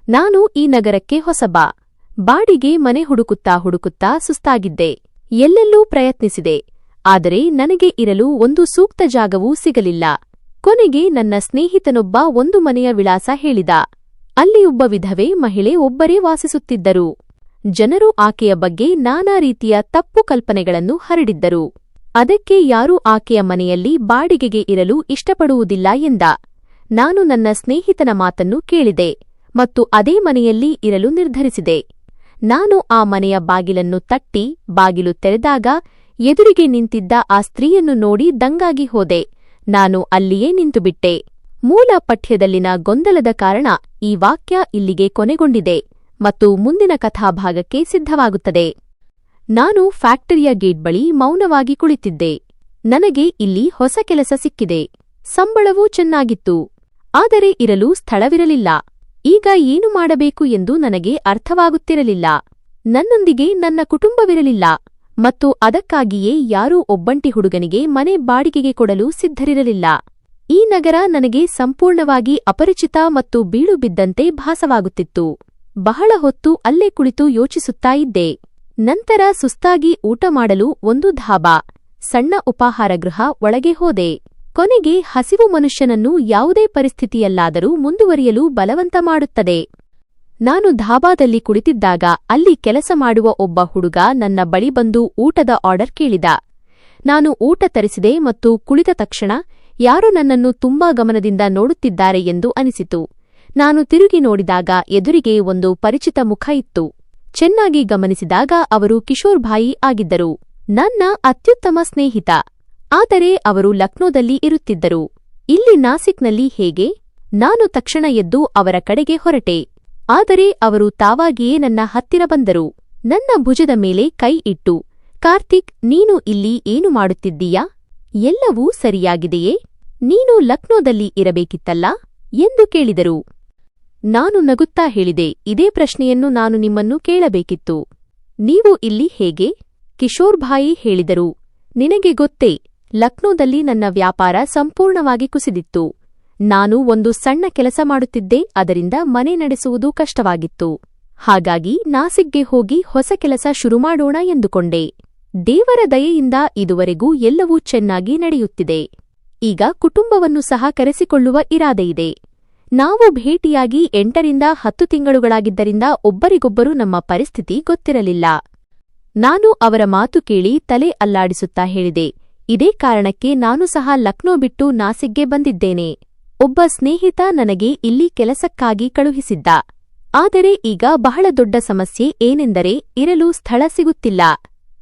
ನಾನು ಈ ನಗರಕ್ಕೆ ಹೊಸಬ. ಬಾಡಿಗೆ ಮನೆ ಹುಡುಕುತ್ತಾ ಸುಸ್ತಾಗಿದ್ದೆ. ಎಲ್ಲೆಲ್ಲೂ ಪ್ರಯತ್ನಿಸಿದೆ. ಆದರೆ ನನಗೆ ಇರಲು ಒಂದು ಸೂಕ್ತ ಜಾಗವೂ ಸಿಗಲಿಲ್ಲ. ಕೊನೆಗೆ ನನ್ನ ಸ್ನೇಹಿತನೊಬ್ಬ ಒಂದು ಮನೆಯ ವಿಳಾಸ ಹೇಳಿದ. ಅಲ್ಲಿ ಒಬ್ಬ ವಿಧವೆ ಮಹಿಳೆ ಒಬ್ಬರೇ ವಾಸಿಸುತ್ತಿದ್ದರು. ಜನರು ಆಕೆಯ ಬಗ್ಗೆ ನಾನಾ ರೀತಿಯ ತಪ್ಪು ಕಲ್ಪನೆಗಳನ್ನು ಹರಡಿದ್ದರು. ಅದಕ್ಕೆ ಯಾರೂ ಆಕೆಯ ಮನೆಯಲ್ಲಿ ಬಾಡಿಗೆಗೆ ಇರಲು ಇಷ್ಟಪಡುವುದಿಲ್ಲ ಎಂದ. ನಾನು ನನ್ನ ಸ್ನೇಹಿತನ ಮಾತನ್ನು ಕೇಳಿದೆ ಮತ್ತು ಅದೇ ಮನೆಯಲ್ಲಿ ಇರಲು ನಿರ್ಧರಿಸಿದೆ. ನಾನು ಆ ಮನೆಯ ಬಾಗಿಲನ್ನು ತಟ್ಟಿ ಬಾಗಿಲು ತೆರೆದಾಗ ಎದುರಿಗೆ ನಿಂತಿದ್ದ ಆ ಸ್ತ್ರೀಯನ್ನು ನೋಡಿ ದಂಗಾಗಿ ಹೋದೆ. ನಾನು ಅಲ್ಲಿಯೇ ನಿಂತುಬಿಟ್ಟೆ. ಮೂಲ ಪಠ್ಯದಲ್ಲಿನ ಗೊಂದಲದ ಕಾರಣ ಈ ವಾಕ್ಯ ಇಲ್ಲಿಗೆ ಕೊನೆಗೊಂಡಿದೆ ಮತ್ತು ಮುಂದಿನ ಕಥಾಭಾಗಕ್ಕೆ ಸಿದ್ಧವಾಗುತ್ತದೆ. ನಾನು ಫ್ಯಾಕ್ಟರಿಯ ಗೇಟ್ ಬಳಿ ಮೌನವಾಗಿ ಕುಳಿತಿದ್ದೆ. ನನಗೆ ಇಲ್ಲಿ ಹೊಸ ಕೆಲಸ ಸಿಕ್ಕಿದೆ. ಸಂಬಳವೂ ಚೆನ್ನಾಗಿತ್ತು. ಆದರೆ ಇರಲು ಸ್ಥಳವಿರಲಿಲ್ಲ. ಈಗ ಏನು ಮಾಡಬೇಕು ಎಂದು ನನಗೆ ಅರ್ಥವಾಗುತ್ತಿರಲಿಲ್ಲ. ನನ್ನೊಂದಿಗೆ ನನ್ನ ಕುಟುಂಬವಿರಲಿಲ್ಲ ಮತ್ತು ಅದಕ್ಕಾಗಿಯೇ ಯಾರೂ ಒಬ್ಬಂಟಿ ಹುಡುಗನಿಗೆ ಮನೆ ಬಾಡಿಗೆಗೆ ಕೊಡಲು ಸಿದ್ಧರಿರಲಿಲ್ಲ. ಈ ನಗರ ನನಗೆ ಸಂಪೂರ್ಣವಾಗಿ ಅಪರಿಚಿತ ಮತ್ತು ಬೀಳು ಬಿದ್ದಂತೆ ಭಾಸವಾಗುತ್ತಿತ್ತು. ಬಹಳ ಹೊತ್ತು ಅಲ್ಲೇ ಕುಳಿತು ಯೋಚಿಸುತ್ತಾ ಇದ್ದೆ. ನಂತರ ಸುಸ್ತಾಗಿ ಊಟ ಮಾಡಲು ಒಂದು ಧಾಬಾ, ಸಣ್ಣ ಉಪಾಹಾರಗೃಹ ಒಳಗೆ ಹೋದೆ. ಕೊನೆಗೆ ಹಸಿವು ಮನುಷ್ಯನನ್ನು ಯಾವುದೇ ಪರಿಸ್ಥಿತಿಯಲ್ಲಾದರೂ ಮುಂದುವರಿಯಲು ಬಲವಂತ ಮಾಡುತ್ತದೆ. ನಾನು ಧಾಬಾದಲ್ಲಿ ಕುಳಿತಿದ್ದಾಗ ಅಲ್ಲಿ ಕೆಲಸ ಮಾಡುವ ಒಬ್ಬ ಹುಡುಗ ನನ್ನ ಬಳಿ ಬಂದು ಊಟದ ಆರ್ಡರ್ ಕೇಳಿದ. ನಾನು ಊಟ ತರಿಸಿದೆ ಮತ್ತು ಕುಳಿತ ತಕ್ಷಣ ಯಾರೋ ನನ್ನನ್ನು ತುಂಬಾ ಗಮನದಿಂದ ನೋಡುತ್ತಿದ್ದಾರೆ ಎಂದು ಅನಿಸಿತು. ನಾನು ತಿರುಗಿ ನೋಡಿದಾಗ ಎದುರಿಗೆ ಒಂದು ಪರಿಚಿತ ಮುಖ ಇತ್ತು. ಚೆನ್ನಾಗಿ ಗಮನಿಸಿದಾಗ ಅವರು ಕಿಶೋರ್ ಭಾಯಿ ಆಗಿದ್ದರು, ನನ್ನ ಅತ್ಯುತ್ತಮ ಸ್ನೇಹಿತ. ಆದರೆ ಅವರು ಲಕ್ನೋದಲ್ಲಿ ಇರುತ್ತಿದ್ದರು. ಇಲ್ಲಿ ನಾಸಿಕ್ನಲ್ಲಿ ಹೇಗೆ? ನಾನು ತಕ್ಷಣ ಎದ್ದು ಅವರ ಕಡೆಗೆ ಹೊರಟೆ. ಆದರೆ ಅವರು ತಾವಾಗಿಯೇ ನನ್ನ ಹತ್ತಿರ ಬಂದರು. ನನ್ನ ಭುಜದ ಮೇಲೆ ಕೈ ಇಟ್ಟು, ಕಾರ್ತಿಕ್, ನೀನು ಇಲ್ಲಿ ಏನು ಮಾಡುತ್ತಿದ್ದೀಯಾ? ಎಲ್ಲವೂ ಸರಿಯಾಗಿದೆಯೇ? ನೀನು ಲಕ್ನೋದಲ್ಲಿ ಇರಬೇಕಿತ್ತಲ್ಲ ಎಂದು ಕೇಳಿದರು. ನಾನು ನಗುತ್ತಾ ಹೇಳಿದೆ, ಇದೇ ಪ್ರಶ್ನೆಯನ್ನು ನಾನು ನಿಮ್ಮನ್ನು ಕೇಳಬೇಕಿತ್ತು. ನೀವು ಇಲ್ಲಿ ಹೇಗೆ? ಕಿಶೋರ್ ಭಾಯಿ ಹೇಳಿದರು, ನಿನಗೆ ಗೊತ್ತೇ, ಲಕ್ನೋದಲ್ಲಿ ನನ್ನ ವ್ಯಾಪಾರ ಸಂಪೂರ್ಣವಾಗಿ ಕುಸಿದಿತ್ತು. ನಾನು ಒಂದು ಸಣ್ಣ ಕೆಲಸ ಮಾಡುತ್ತಿದ್ದೆ. ಅದರಿಂದ ಮನೆ ನಡೆಸುವುದು ಕಷ್ಟವಾಗಿತ್ತು. ಹಾಗಾಗಿ ನಾಸಿಕ್ಗೆ ಹೋಗಿ ಹೊಸ ಕೆಲಸ ಶುರು ಮಾಡೋಣ ಎಂದುಕೊಂಡೆ. ದೇವರ ದಯೆಯಿಂದ ಇದುವರೆಗೂ ಎಲ್ಲವೂ ಚೆನ್ನಾಗಿ ನಡೆಯುತ್ತಿದೆ. ಈಗ ಕುಟುಂಬವನ್ನು ಸಹ ಕರೆಸಿಕೊಳ್ಳುವ ಇರಾದೆಯಿದೆ. ನಾವು ಭೇಟಿಯಾಗಿ 8 ರಿಂದ 10 ತಿಂಗಳುಗಳಾಗಿದ್ದರಿಂದ ಒಬ್ಬರಿಗೊಬ್ಬರು ನಮ್ಮ ಪರಿಸ್ಥಿತಿ ಗೊತ್ತಿರಲಿಲ್ಲ. ನಾನು ಅವರ ಮಾತು ಕೇಳಿ ತಲೆ ಅಲ್ಲಾಡಿಸುತ್ತಾ ಹೇಳಿದೆ, ಇದೇ ಕಾರಣಕ್ಕೆ ನಾನು ಸಹ ಲಕ್ನೋ ಬಿಟ್ಟು ನಾಸಿಕ್ಗೆ ಬಂದಿದ್ದೇನೆ. ಒಬ್ಬ ಸ್ನೇಹಿತ ನನಗೆ ಇಲ್ಲಿ ಕೆಲಸಕ್ಕಾಗಿ ಕಳುಹಿಸಿದ್ದ. ಆದರೆ ಈಗ ಬಹಳ ದೊಡ್ಡ ಸಮಸ್ಯೆ ಏನೆಂದರೆ ಇರಲು ಸ್ಥಳ ಸಿಗುತ್ತಿಲ್ಲ.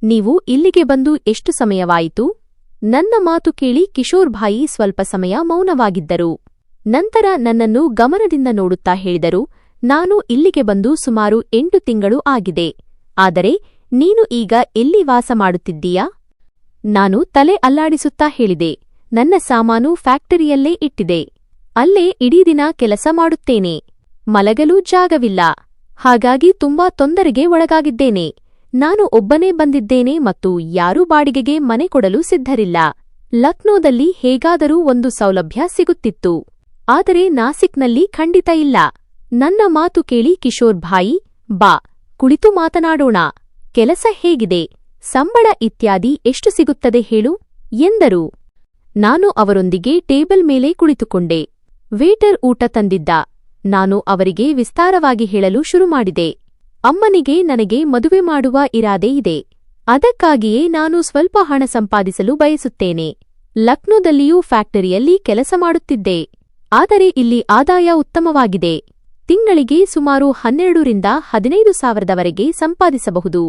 ನೀವು ಇಲ್ಲಿಗೆ ಬಂದು ಎಷ್ಟು ಸಮಯವಾಯಿತು? ನನ್ನ ಮಾತು ಕೇಳಿ ಕಿಶೋರ್ ಭಾಯಿ ಸ್ವಲ್ಪ ಸಮಯ ಮೌನವಾಗಿದ್ದರು. ನಂತರ ನನ್ನನ್ನು ಗಮನದಿಂದ ನೋಡುತ್ತಾ ಹೇಳಿದರು, ನಾನು ಇಲ್ಲಿಗೆ ಬಂದು ಸುಮಾರು 8 ತಿಂಗಳು ಆಗಿದೆ. ಆದರೆ ನೀನು ಈಗ ಎಲ್ಲಿ ವಾಸ ಮಾಡುತ್ತಿದ್ದೀಯಾ? ನಾನು ತಲೆ ಅಲ್ಲಾಡಿಸುತ್ತಾ ಹೇಳಿದೆ, ನನ್ನ ಸಾಮಾನು ಫ್ಯಾಕ್ಟರಿಯಲ್ಲೇ ಇಟ್ಟಿದೆ. ಅಲ್ಲೇ ಇಡೀ ದಿನ ಕೆಲಸ ಮಾಡುತ್ತೇನೆ. ಮಲಗಲು ಜಾಗವಿಲ್ಲ. ಹಾಗಾಗಿ ತುಂಬಾ ತೊಂದರೆಗೆ ಒಳಗಾಗಿದ್ದೇನೆ. ನಾನು ಒಬ್ಬನೇ ಬಂದಿದ್ದೇನೆ ಮತ್ತು ಯಾರೂ ಬಾಡಿಗೆಗೆ ಮನೆ ಕೊಡಲು ಸಿದ್ಧರಿಲ್ಲ. ಲಕ್ನೋದಲ್ಲಿ ಹೇಗಾದರೂ ಒಂದು ಸೌಲಭ್ಯ ಸಿಗುತ್ತಿತ್ತು. ಆದರೆ ನಾಸಿಕ್ನಲ್ಲಿ ಖಂಡಿತ ಇಲ್ಲ. ನನ್ನ ಮಾತು ಕೇಳಿ ಕಿಶೋರ್ ಭಾಯಿ, ಬಾ, ಕುಳಿತು ಮಾತನಾಡೋಣ. ಕೆಲಸ ಹೇಗಿದೆ? ಸಂಬಳ ಇತ್ಯಾದಿ ಎಷ್ಟು ಸಿಗುತ್ತದೆ ಹೇಳು ಎಂದರು. ನಾನು ಅವರೊಂದಿಗೆ ಟೇಬಲ್ ಮೇಲೆ ಕುಳಿತುಕೊಂಡೆ. ವೇಟರ್ ಊಟ ತಂದಿದ್ದ. ನಾನು ಅವರಿಗೆ ವಿಸ್ತಾರವಾಗಿ ಹೇಳಲು ಶುರುಮಾಡಿದೆ. ಅಮ್ಮನಿಗೆ ನನಗೆ ಮದುವೆ ಮಾಡುವ ಇರಾದೆ ಇದೆ. ಅದಕ್ಕಾಗಿಯೇ ನಾನು ಸ್ವಲ್ಪ ಹಣ ಸಂಪಾದಿಸಲು ಬಯಸುತ್ತೇನೆ. ಲಕ್ನೋದಲ್ಲಿಯೂ ಫ್ಯಾಕ್ಟರಿಯಲ್ಲಿ ಕೆಲಸ ಮಾಡುತ್ತಿದ್ದೆ. ಆದರೆ ಇಲ್ಲಿ ಆದಾಯ ಉತ್ತಮವಾಗಿದೆ. ತಿಂಗಳಿಗೆ ಸುಮಾರು 12 ರಿಂದ 15 ಸಾವಿರದವರೆಗೆ ಸಂಪಾದಿಸಬಹುದು.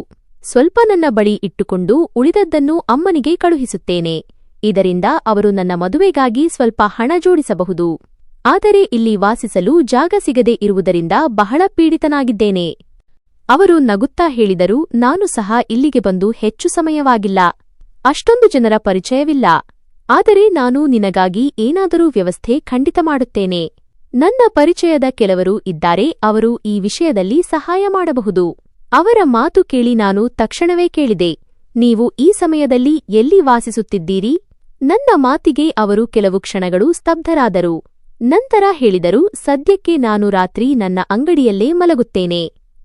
ಸ್ವಲ್ಪ ನನ್ನ ಬಳಿ ಇಟ್ಟುಕೊಂಡು ಉಳಿದದ್ದನ್ನು ಅಮ್ಮನಿಗೆ ಕಳುಹಿಸುತ್ತೇನೆ. ಇದರಿಂದ ಅವರು ನನ್ನ ಮದುವೆಗಾಗಿ ಸ್ವಲ್ಪ ಹಣ ಜೋಡಿಸಬಹುದು. ಆದರೆ ಇಲ್ಲಿ ವಾಸಿಸಲು ಜಾಗ ಸಿಗದೆ ಇರುವುದರಿಂದ ಬಹಳ ಪೀಡಿತನಾಗಿದ್ದೇನೆ. ಅವರು ನಗುತ್ತಾ ಹೇಳಿದರು, ನಾನು ಸಹ ಇಲ್ಲಿಗೆ ಬಂದು ಹೆಚ್ಚು ಸಮಯವಾಗಿಲ್ಲ. ಅಷ್ಟೊಂದು ಜನರ ಪರಿಚಯವಿಲ್ಲ. ಆದರೆ ನಾನು ನಿನಗಾಗಿ ಏನಾದರೂ ವ್ಯವಸ್ಥೆ ಖಂಡಿತ ಮಾಡುತ್ತೇನೆ. ನನ್ನ ಪರಿಚಯದ ಕೆಲವರು ಇದ್ದಾರೆ. ಅವರು ಈ ವಿಷಯದಲ್ಲಿ ಸಹಾಯ ಮಾಡಬಹುದು. ಅವರ ಮಾತು ಕೇಳಿ ನಾನು ತಕ್ಷಣವೇ ಕೇಳಿದೆ, ನೀವು ಈ ಸಮಯದಲ್ಲಿ ಎಲ್ಲಿ ವಾಸಿಸುತ್ತಿದ್ದೀರಿ? ನನ್ನ ಮಾತಿಗೆ ಅವರು ಕೆಲವು ಕ್ಷಣಗಳು ಸ್ತಬ್ಧರಾದರು. ನಂತರ ಹೇಳಿದರು, ಸದ್ಯಕ್ಕೆ ನಾನು ರಾತ್ರಿ ನನ್ನ ಅಂಗಡಿಯಲ್ಲೇ ಮಲಗುತ್ತೇನೆ.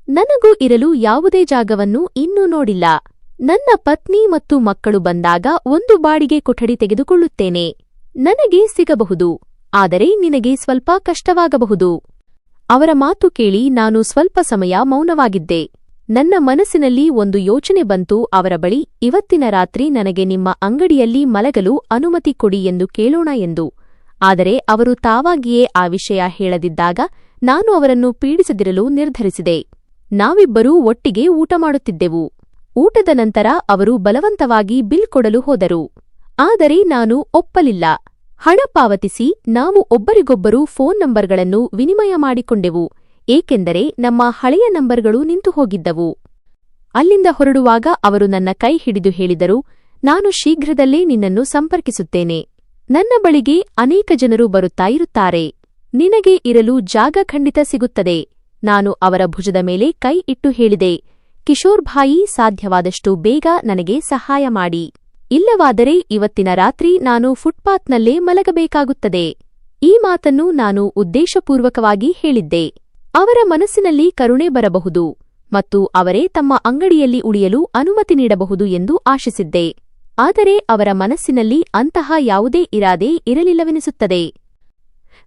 ನನಗೂ ಇರಲು ಯಾವುದೇ ಜಾಗವನ್ನು ಇನ್ನೂ ನೋಡಿಲ್ಲ. ನನ್ನ ಪತ್ನಿ ಮತ್ತು ಮಕ್ಕಳು ಬಂದಾಗ ಒಂದು ಬಾಡಿಗೆ ಕೊಠಡಿ ತೆಗೆದುಕೊಳ್ಳುತ್ತೇನೆ. ನನಗೆ ಸಿಗಬಹುದು, ಆದರೆ ನಿನಗೆ ಸ್ವಲ್ಪ ಕಷ್ಟವಾಗಬಹುದು. ಅವರ ಮಾತು ಕೇಳಿ ನಾನು ಸ್ವಲ್ಪ ಸಮಯ ಮೌನವಾಗಿದ್ದೆ. ನನ್ನ ಮನಸ್ಸಿನಲ್ಲಿ ಒಂದು ಯೋಚನೆ ಬಂತು, ಅವರ ಬಳಿ ಇವತ್ತಿನ ರಾತ್ರಿ ನನಗೆ ನಿಮ್ಮ ಅಂಗಡಿಯಲ್ಲಿ ಮಲಗಲು ಅನುಮತಿ ಕೊಡಿ ಎಂದು ಕೇಳೋಣ ಎಂದು. ಆದರೆ ಅವರು ತಾವಾಗಿಯೇ ಆ ವಿಷಯ ಹೇಳದಿದ್ದಾಗ ನಾನು ಅವರನ್ನು ಪೀಡಿಸದಿರಲು ನಿರ್ಧರಿಸಿದೆ. ನಾವಿಬ್ಬರೂ ಒಟ್ಟಿಗೆ ಊಟ ಮಾಡುತ್ತಿದ್ದೆವು. ಊಟದ ನಂತರ ಅವರು ಬಲವಂತವಾಗಿ ಬಿಲ್ ಕೊಡಲು ಹೋದರು. ಆದರೆ ನಾನು ಒಪ್ಪಲಿಲ್ಲ. ಹಣ ಪಾವತಿಸಿ ನಾವು ಒಬ್ಬರಿಗೊಬ್ಬರು ಫೋನ್ ನಂಬರ್ಗಳನ್ನು ವಿನಿಮಯ ಮಾಡಿಕೊಂಡೆವು, ಏಕೆಂದರೆ ನಮ್ಮ ಹಳೆಯ ನಂಬರ್ಗಳು ನಿಂತು ಹೋಗಿದ್ದವು. ಅಲ್ಲಿಂದ ಹೊರಡುವಾಗ ಅವರು ನನ್ನ ಕೈ ಹಿಡಿದು ಹೇಳಿದರು, ನಾನು ಶೀಘ್ರದಲ್ಲೇ ನಿನ್ನನ್ನು ಸಂಪರ್ಕಿಸುತ್ತೇನೆ. ನನ್ನ ಬಳಿಗೆ ಅನೇಕ ಜನರು ಬರುತ್ತಾ ಇರುತ್ತಾರೆ. ನಿನಗೆ ಇರಲು ಜಾಗ ಖಂಡಿತ ಸಿಗುತ್ತದೆ. ನಾನು ಅವರ ಭುಜದ ಮೇಲೆ ಕೈ ಇಟ್ಟು ಹೇಳಿದೆ, ಕಿಶೋರ್ ಭಾಯಿ, ಸಾಧ್ಯವಾದಷ್ಟು ಬೇಗ ನನಗೆ ಸಹಾಯ ಮಾಡಿ. ಇಲ್ಲವಾದರೆ ಇವತ್ತಿನ ರಾತ್ರಿ ನಾನು ಫುಟ್ಪಾತ್ನಲ್ಲೇ ಮಲಗಬೇಕಾಗುತ್ತದೆ. ಈ ಮಾತನ್ನು ನಾನು ಉದ್ದೇಶಪೂರ್ವಕವಾಗಿ ಹೇಳಿದ್ದೆ. ಅವರ ಮನಸ್ಸಿನಲ್ಲಿ ಕರುಣೆ ಬರಬಹುದು ಮತ್ತು ಅವರೇ ತಮ್ಮ ಅಂಗಡಿಯಲ್ಲಿ ಉಳಿಯಲು ಅನುಮತಿ ನೀಡಬಹುದು ಎಂದು ಆಶಿಸಿದ್ದೆ. ಆದರೆ ಅವರ ಮನಸ್ಸಿನಲ್ಲಿ ಅಂತಹ ಯಾವುದೇ ಇರಾದೆ ಇರಲಿಲ್ಲವೆನಿಸುತ್ತದೆ.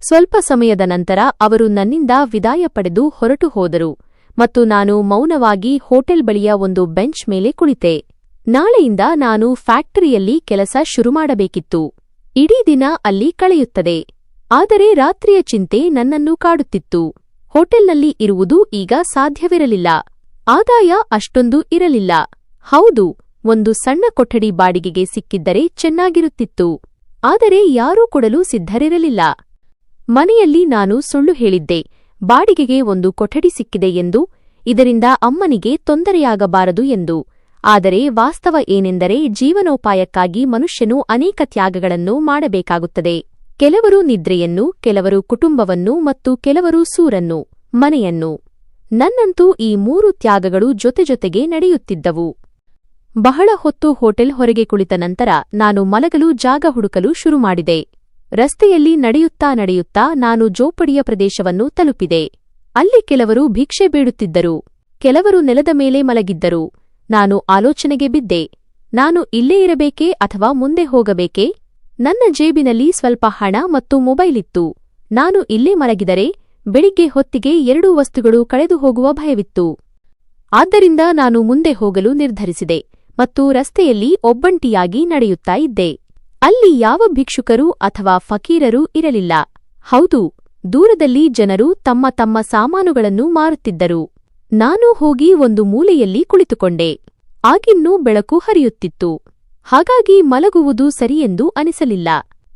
ಸ್ವಲ್ಪ ಸಮಯದ ನಂತರ ಅವರು ನನ್ನಿಂದ ವಿದಾಯ ಪಡೆದು ಹೊರಟು ಹೋದರು ಮತ್ತು ನಾನು ಮೌನವಾಗಿ ಹೋಟೆಲ್ ಬಳಿಯ ಒಂದು ಬೆಂಚ್ ಮೇಲೆ ಕುಳಿತೆ. ನಾಳೆಯಿಂದ ನಾನು ಫ್ಯಾಕ್ಟರಿಯಲ್ಲಿ ಕೆಲಸ ಶುರು ಮಾಡಬೇಕಿತ್ತು. ಇಡೀ ದಿನ ಅಲ್ಲಿ ಕಳೆಯುತ್ತದೆ. ಆದರೆ ರಾತ್ರಿಯ ಚಿಂತೆ ನನ್ನನ್ನು ಕಾಡುತ್ತಿತ್ತು. ಹೋಟೆಲ್ನಲ್ಲಿ ಇರುವುದು ಈಗ ಸಾಧ್ಯವಿರಲಿಲ್ಲ. ಆದಾಯ ಅಷ್ಟೊಂದು ಇರಲಿಲ್ಲ. ಹೌದು, ಒಂದು ಸಣ್ಣ ಕೊಠಡಿ ಬಾಡಿಗೆಗೆ ಸಿಕ್ಕಿದ್ದರೆ ಚೆನ್ನಾಗಿರುತ್ತಿತ್ತು. ಆದರೆ ಯಾರೂ ಕೊಡಲು ಸಿದ್ಧರಿರಲಿಲ್ಲ. ಮನೆಯಲ್ಲಿ ನಾನು ಸುಳ್ಳು ಹೇಳಿದ್ದೆ, ಬಾಡಿಗೆಗೆ ಒಂದು ಕೊಠಡಿ ಸಿಕ್ಕಿದೆ ಎಂದು, ಇದರಿಂದ ಅಮ್ಮನಿಗೆ ತೊಂದರೆಯಾಗಬಾರದು ಎಂದು. ಆದರೆ ವಾಸ್ತವ ಏನೆಂದರೆ, ಜೀವನೋಪಾಯಕ್ಕಾಗಿ ಮನುಷ್ಯನು ಅನೇಕ ತ್ಯಾಗಗಳನ್ನು ಮಾಡಬೇಕಾಗುತ್ತದೆ. ಕೆಲವರು ನಿದ್ರೆಯನ್ನು, ಕೆಲವರು ಕುಟುಂಬವನ್ನು ಮತ್ತು ಕೆಲವರು ಸೂರನ್ನು, ಮನೆಯನ್ನು. ನನ್ನಂತೂ ಈ 3 ತ್ಯಾಗಗಳು ಜೊತೆಜೊತೆಗೆ ನಡೆಯುತ್ತಿದ್ದವು. ಬಹಳ ಹೊತ್ತು ಹೋಟೆಲ್ ಹೊರಗೆ ಕುಳಿತ ನಂತರ ನಾನು ಮಲಗಲು ಜಾಗ ಹುಡುಕಲು ಶುರು ಮಾಡಿದೆ. ರಸ್ತೆಯಲ್ಲಿ ನಡೆಯುತ್ತಾ ನಾನು ಜೋಪಡಿಯ ಪ್ರದೇಶವನ್ನು ತಲುಪಿದೆ. ಅಲ್ಲಿ ಕೆಲವರು ಭಿಕ್ಷೆ ಬೇಡುತ್ತಿದ್ದರು, ಕೆಲವರು ನೆಲದ ಮೇಲೆ ಮಲಗಿದ್ದರು. ನಾನು ಆಲೋಚನೆಗೆ ಬಿದ್ದೆ. ನಾನು ಇಲ್ಲೇ ಇರಬೇಕೇ ಅಥವಾ ಮುಂದೆ ಹೋಗಬೇಕೇ? ನನ್ನ ಜೇಬಿನಲ್ಲಿ ಸ್ವಲ್ಪ ಹಣ ಮತ್ತು ಮೊಬೈಲ್ ಇತ್ತು. ನಾನು ಇಲ್ಲೇ ಮಲಗಿದರೆ ಬೆಳಿಗ್ಗೆ ಹೊತ್ತಿಗೆ 2 ವಸ್ತುಗಳು ಕಳೆದು ಹೋಗುವ ಭಯವಿತ್ತು. ಆದ್ದರಿಂದ ನಾನು ಮುಂದೆ ಹೋಗಲು ನಿರ್ಧರಿಸಿದೆ ಮತ್ತು ರಸ್ತೆಯಲ್ಲಿ ಒಬ್ಬಂಟಿಯಾಗಿ ನಡೆಯುತ್ತಾ ಇದ್ದೆ. ಅಲ್ಲಿ ಯಾವ ಭಿಕ್ಷುಕರು ಅಥವಾ ಫಕೀರರೂ ಇರಲಿಲ್ಲ. ಹೌದು, ದೂರದಲ್ಲಿ ಜನರು ತಮ್ಮ ತಮ್ಮ ಸಾಮಾನುಗಳನ್ನು ಮಾರುತ್ತಿದ್ದರು. ನಾನು ಹೋಗಿ ಒಂದು ಮೂಲೆಯಲ್ಲಿ ಕುಳಿತುಕೊಂಡೆ. ಆಗಿನ್ನೂ ಬೆಳಕು ಹರಿಯುತ್ತಿತ್ತು. ಹಾಗಾಗಿ ಮಲಗುವುದು ಸರಿಯೆಂದು ಅನಿಸಲಿಲ್ಲ.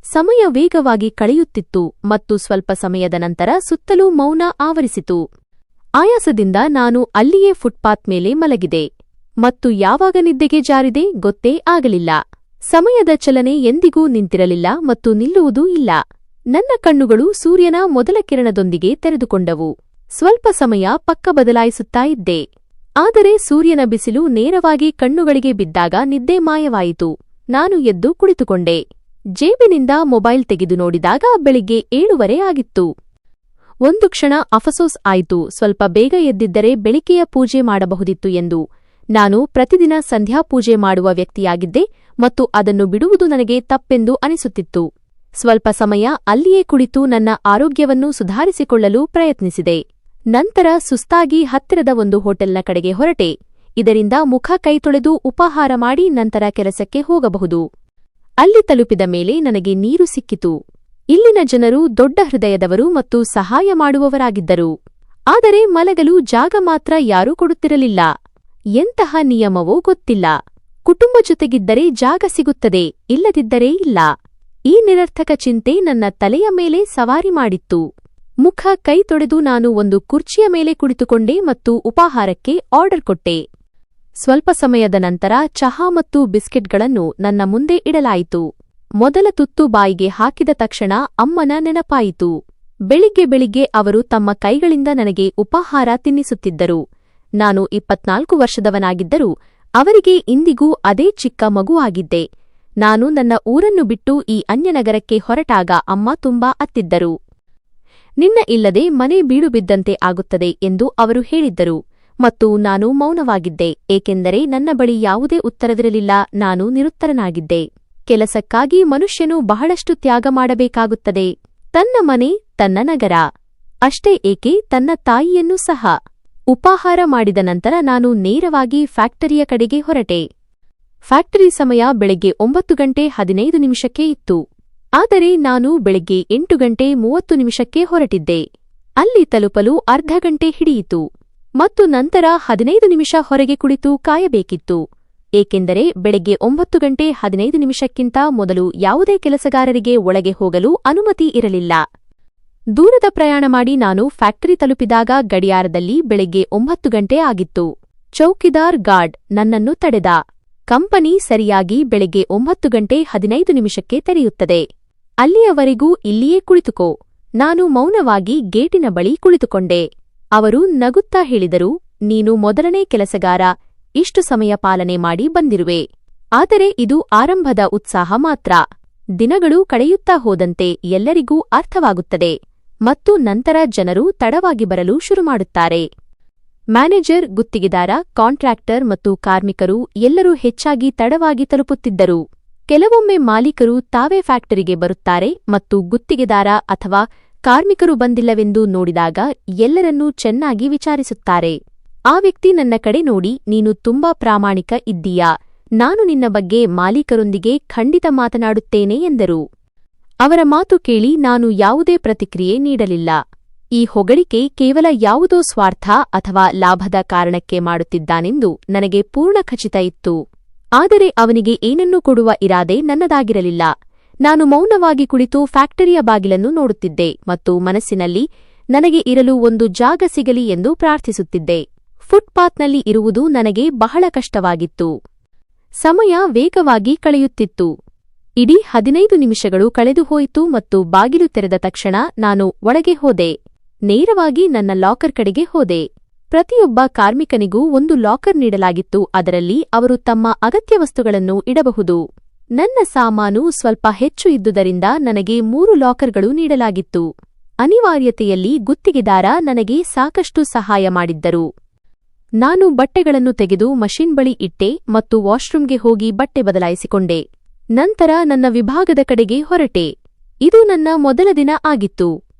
ಸಮಯ ವೇಗವಾಗಿ ಕಳೆಯುತ್ತಿತ್ತು ಮತ್ತು ಸ್ವಲ್ಪ ಸಮಯದ ನಂತರ ಸುತ್ತಲೂ ಮೌನ ಆವರಿಸಿತು. ಆಯಾಸದಿಂದ ನಾನು ಅಲ್ಲಿಯೇ ಫುಟ್ಪಾತ್ ಮೇಲೆ ಮಲಗಿದೆ ಮತ್ತು ಯಾವಾಗ ನಿದ್ದೆಗೆ ಜಾರಿದೆ ಗೊತ್ತೇ ಆಗಲಿಲ್ಲ. ಸಮಯದ ಚಲನೆ ಎಂದಿಗೂ ನಿಂತಿರಲಿಲ್ಲ ಮತ್ತು ನಿಲ್ಲುವುದೂ ಇಲ್ಲ. ನನ್ನ ಕಣ್ಣುಗಳು ಸೂರ್ಯನ ಮೊದಲ ಕಿರಣದೊಂದಿಗೆ ತೆರೆದುಕೊಂಡವು. ಸ್ವಲ್ಪ ಸಮಯ ಪಕ್ಕ ಬದಲಾಯಿಸುತ್ತಾ ಇದ್ದೆ. ಆದರೆ ಸೂರ್ಯನ ಬಿಸಿಲು ನೇರವಾಗಿ ಕಣ್ಣುಗಳಿಗೆ ಬಿದ್ದಾಗ ನಿದ್ದೆ ಮಾಯವಾಯಿತು. ನಾನು ಎದ್ದು ಕುಳಿತುಕೊಂಡೆ. ಜೇಬಿನಿಂದ ಮೊಬೈಲ್ ತೆಗೆದು ನೋಡಿದಾಗ ಬೆಳಿಗ್ಗೆ 7:30 ಆಗಿತ್ತು. ಒಂದು ಕ್ಷಣ ಅಫಸೋಸ್ ಆಯಿತು. ಸ್ವಲ್ಪ ಬೇಗ ಎದ್ದಿದ್ದರೆ ಬೆಳಿಗ್ಗೆಯ ಪೂಜೆ ಮಾಡಬಹುದಿತ್ತು ಎಂದು. ನಾನು ಪ್ರತಿದಿನ ಸಂಧ್ಯಾ ಪೂಜೆ ಮಾಡುವ ವ್ಯಕ್ತಿಯಾಗಿದ್ದೆ ಮತ್ತು ಅದನ್ನು ಬಿಡುವುದು ನನಗೆ ತಪ್ಪೆಂದು ಅನಿಸುತ್ತಿತ್ತು. ಸ್ವಲ್ಪ ಸಮಯ ಅಲ್ಲಿಯೇ ಕುಳಿತು ನನ್ನ ಆರೋಗ್ಯವನ್ನು ಸುಧಾರಿಸಿಕೊಳ್ಳಲು ಪ್ರಯತ್ನಿಸಿದೆ. ನಂತರ ಸುಸ್ತಾಗಿ ಹತ್ತಿರದ ಒಂದು ಹೋಟೆಲ್ನ ಕಡೆಗೆ ಹೊರಟೆ. ಇದರಿಂದ ಮುಖ ಕೈ ತೊಳೆದು ಉಪಹಾರ ಮಾಡಿ ನಂತರ ಕೆಲಸಕ್ಕೆ ಹೋಗಬಹುದು. ಅಲ್ಲಿ ತಲುಪಿದ ಮೇಲೆ ನನಗೆ ನೀರು ಸಿಕ್ಕಿತು. ಇಲ್ಲಿನ ಜನರು ದೊಡ್ಡ ಹೃದಯದವರು ಮತ್ತು ಸಹಾಯ ಮಾಡುವವರಾಗಿದ್ದರು. ಆದರೆ ಮಲಗಲು ಜಾಗ ಮಾತ್ರ ಯಾರೂ ಕೊಡುತ್ತಿರಲಿಲ್ಲ. ಎಂತಹ ನಿಯಮವೋ ಗೊತ್ತಿಲ್ಲ. ಕುಟುಂಬ ಜೊತೆಗಿದ್ದರೆ ಜಾಗ ಸಿಗುತ್ತದೆ, ಇಲ್ಲದಿದ್ದರೆ ಇಲ್ಲ. ಈ ನಿರರ್ಥಕ ಚಿಂತೆ ನನ್ನ ತಲೆಯ ಮೇಲೆ ಸವಾರಿ ಮಾಡಿತ್ತು. ಮುಖ ಕೈ ತೊಳೆದು ನಾನು ಒಂದು ಕುರ್ಚಿಯ ಮೇಲೆ ಕುಳಿತುಕೊಂಡೆ ಮತ್ತು ಉಪಾಹಾರಕ್ಕೆ ಆರ್ಡರ್ ಕೊಟ್ಟೆ. ಸ್ವಲ್ಪ ಸಮಯದ ನಂತರ ಚಹಾ ಮತ್ತು ಬಿಸ್ಕೆಟ್ಗಳನ್ನು ನನ್ನ ಮುಂದೆ ಇಡಲಾಯಿತು. ಮೊದಲ ತುತ್ತು ಬಾಯಿಗೆ ಹಾಕಿದ ತಕ್ಷಣ ಅಮ್ಮನ ನೆನಪಾಯಿತು. ಬೆಳಿಗ್ಗೆ ಅವರು ತಮ್ಮ ಕೈಗಳಿಂದ ನನಗೆ ಉಪಾಹಾರ ತಿನ್ನಿಸುತ್ತಿದ್ದರು. ನಾನು 24 ವರ್ಷದವನಾಗಿದ್ದರೂ ಅವರಿಗೆ ಇಂದಿಗೂ ಅದೇ ಚಿಕ್ಕ ಮಗುವಾಗಿದ್ದೆ. ನಾನು ನನ್ನ ಊರನ್ನು ಬಿಟ್ಟು ಈ ಅನ್ಯನಗರಕ್ಕೆ ಹೊರಟಾಗ ಅಮ್ಮ ತುಂಬಾ ಅತ್ತಿದ್ದರು. ನಿನ್ನ ಇಲ್ಲದೆ ಮನೆ ಬೀಡು ಬಿದ್ದಂತೆ ಆಗುತ್ತದೆ ಎಂದು ಅವರು ಹೇಳಿದ್ದರು ಮತ್ತು ನಾನು ಮೌನವಾಗಿದ್ದೆ ಏಕೆಂದರೆ ನನ್ನ ಬಳಿ ಯಾವುದೇ ಉತ್ತರವಿರಲಿಲ್ಲ. ನಾನು ನಿರುತ್ತರನಾಗಿದ್ದೆ. ಕೆಲಸಕ್ಕಾಗಿ ಮನುಷ್ಯನು ಬಹಳಷ್ಟು ತ್ಯಾಗ ಮಾಡಬೇಕಾಗುತ್ತದೆ. ತನ್ನ ಮನೆ, ತನ್ನ ನಗರ, ಅಷ್ಟೇ ಏಕೆ ತನ್ನ ತಾಯಿಯನ್ನೂ ಸಹ. ಉಪಾಹಾರ ಮಾಡಿದ ನಂತರ ನಾನು ನೇರವಾಗಿ ಫ್ಯಾಕ್ಟರಿಯ ಕಡೆಗೆ ಹೊರಟೆ. ಫ್ಯಾಕ್ಟರಿ ಸಮಯ ಬೆಳಗ್ಗೆ 9:15 ಇತ್ತು. ಆದರೆ ನಾನು ಬೆಳಗ್ಗೆ 8:30 ಹೊರಟಿದ್ದೆ. ಅಲ್ಲಿ ತಲುಪಲು ಅರ್ಧ ಗಂಟೆ ಹಿಡಿಯಿತು ಮತ್ತು ನಂತರ 15 ನಿಮಿಷ ಹೊರಗೆ ಕುಳಿತು ಕಾಯಬೇಕಿತ್ತು ಏಕೆಂದರೆ ಬೆಳಗ್ಗೆ 9:15ಕ್ಕಿಂತ ಮೊದಲು ಯಾವುದೇ ಕೆಲಸಗಾರರಿಗೆ ಒಳಗೆ ಹೋಗಲು ಅನುಮತಿ ಇರಲಿಲ್ಲ. ದೂರದ ಪ್ರಯಾಣ ಮಾಡಿ ನಾನು ಫ್ಯಾಕ್ಟರಿ ತಲುಪಿದಾಗ ಗಡಿಯಾರದಲ್ಲಿ ಬೆಳಗ್ಗೆ 9 ಗಂಟೆ ಆಗಿತ್ತು. ಚೌಕಿದಾರ್ ಗಾರ್ಡ್ ನನ್ನನ್ನು ತಡೆದ. ಕಂಪನಿ ಸರಿಯಾಗಿ ಬೆಳಗ್ಗೆ 9:15 ತೆರೆಯುತ್ತದೆ. ಅಲ್ಲಿಯವರೆಗೂ ಇಲ್ಲಿಯೇ ಕುಳಿತುಕೋ. ನಾನು ಮೌನವಾಗಿ ಗೇಟಿನ ಬಳಿ ಕುಳಿತುಕೊಂಡೆ. ಅವರು ನಗುತ್ತಾ ಹೇಳಿದರು, ನೀನು ಮೊದಲನೇ ಕೆಲಸಗಾರ, ಇಷ್ಟು ಸಮಯ ಪಾಲನೆ ಮಾಡಿ ಬಂದಿರುವೆ. ಆದರೆ ಇದು ಆರಂಭದ ಉತ್ಸಾಹ ಮಾತ್ರ. ದಿನಗಳು ಕಳೆಯುತ್ತಾ ಹೋದಂತೆ ಎಲ್ಲರಿಗೂ ಅರ್ಥವಾಗುತ್ತದೆ ಮತ್ತು ನಂತರ ಜನರು ತಡವಾಗಿ ಬರಲು ಶುರುಮಾಡುತ್ತಾರೆ. ಮ್ಯಾನೇಜರ್, ಗುತ್ತಿಗೆದಾರ, ಕಾಂಟ್ರಾಕ್ಟರ್ ಮತ್ತು ಕಾರ್ಮಿಕರು ಎಲ್ಲರೂ ಹೆಚ್ಚಾಗಿ ತಡವಾಗಿ ತಲುಪುತ್ತಿದ್ದರು. ಕೆಲವೊಮ್ಮೆ ಮಾಲೀಕರು ತಾವೇ ಫ್ಯಾಕ್ಟರಿಗೆ ಬರುತ್ತಾರೆ ಮತ್ತು ಗುತ್ತಿಗೆದಾರ ಅಥವಾ ಕಾರ್ಮಿಕರು ಬಂದಿಲ್ಲವೆಂದು ನೋಡಿದಾಗ ಎಲ್ಲರನ್ನೂ ಚೆನ್ನಾಗಿ ವಿಚಾರಿಸುತ್ತಾರೆ. ಆ ವ್ಯಕ್ತಿ ನನ್ನ ಕಡೆ ನೋಡಿ, ನೀನು ತುಂಬಾ ಪ್ರಾಮಾಣಿಕ ಇದ್ದೀಯಾ, ನಾನು ನಿನ್ನ ಬಗ್ಗೆ ಮಾಲೀಕರೊಂದಿಗೆ ಖಂಡಿತ ಮಾತನಾಡುತ್ತೇನೆ ಎಂದರು. ಅವರ ಮಾತು ಕೇಳಿ ನಾನು ಯಾವುದೇ ಪ್ರತಿಕ್ರಿಯೆ ನೀಡಲಿಲ್ಲ. ಈ ಹೊಗಳಿಕೆ ಕೇವಲ ಯಾವುದೋ ಸ್ವಾರ್ಥ ಅಥವಾ ಲಾಭದ ಕಾರಣಕ್ಕೆ ಮಾಡುತ್ತಿದ್ದಾನೆಂದು ನನಗೆ ಪೂರ್ಣ ಖಚಿತ ಇತ್ತು. ಆದರೆ ಅವನಿಗೆ ಏನನ್ನೂ ಕೊಡುವ ಇರಾದೆ ನನ್ನದಾಗಿರಲಿಲ್ಲ. ನಾನು ಮೌನವಾಗಿ ಕುಳಿತು ಫ್ಯಾಕ್ಟರಿಯ ಬಾಗಿಲನ್ನು ನೋಡುತ್ತಿದ್ದೆ ಮತ್ತು ಮನಸ್ಸಿನಲ್ಲಿ ನನಗೆ ಇರಲು ಒಂದು ಜಾಗ ಸಿಗಲಿ ಎಂದು ಪ್ರಾರ್ಥಿಸುತ್ತಿದ್ದೆ. ಫುಟ್ಪಾತ್ನಲ್ಲಿ ಇರುವುದು ನನಗೆ ಬಹಳ ಕಷ್ಟವಾಗಿತ್ತು. ಸಮಯ ವೇಗವಾಗಿ ಕಳೆಯುತ್ತಿತ್ತು. ಇಡೀ 15 ನಿಮಿಷಗಳು ಕಳೆದುಹೋಯಿತು ಮತ್ತು ಬಾಗಿಲು ತೆರೆದ ತಕ್ಷಣ ನಾನು ಒಳಗೆ ಹೋದೆ. ನೇರವಾಗಿ ನನ್ನ ಲಾಕರ್ ಕಡೆಗೆ ಹೋದೆ. ಪ್ರತಿಯೊಬ್ಬ ಕಾರ್ಮಿಕನಿಗೂ ಒಂದು ಲಾಕರ್ ನೀಡಲಾಗಿತ್ತು. ಅದರಲ್ಲಿ ಅವರು ತಮ್ಮ ಅಗತ್ಯ ವಸ್ತುಗಳನ್ನು ಇಡಬಹುದು. ನನ್ನ ಸಾಮಾನು ಸ್ವಲ್ಪ ಹೆಚ್ಚು ಇದ್ದುದರಿಂದ ನನಗೆ 3 ಲಾಕರ್ಗಳು ನೀಡಲಾಗಿತ್ತು. ಅನಿವಾರ್ಯತೆಯಲ್ಲಿ ಗುತ್ತಿಗೆದಾರ ನನಗೆ ಸಾಕಷ್ಟು ಸಹಾಯ ಮಾಡಿದ್ದರು. ನಾನು ಬಟ್ಟೆಗಳನ್ನು ತೆಗೆದು ಮಷಿನ್ ಬಳಿ ಇಟ್ಟೆ ಮತ್ತು ವಾಶ್ರೂಮ್ಗೆ ಹೋಗಿ ಬಟ್ಟೆ ಬದಲಾಯಿಸಿಕೊಂಡೆ. ನಂತರ ನನ್ನ ವಿಭಾಗದ ಕಡೆಗೆ ಹೊರಟೆ. ಇದು ನನ್ನ ಮೊದಲ ದಿನ ಆಗಿತ್ತು.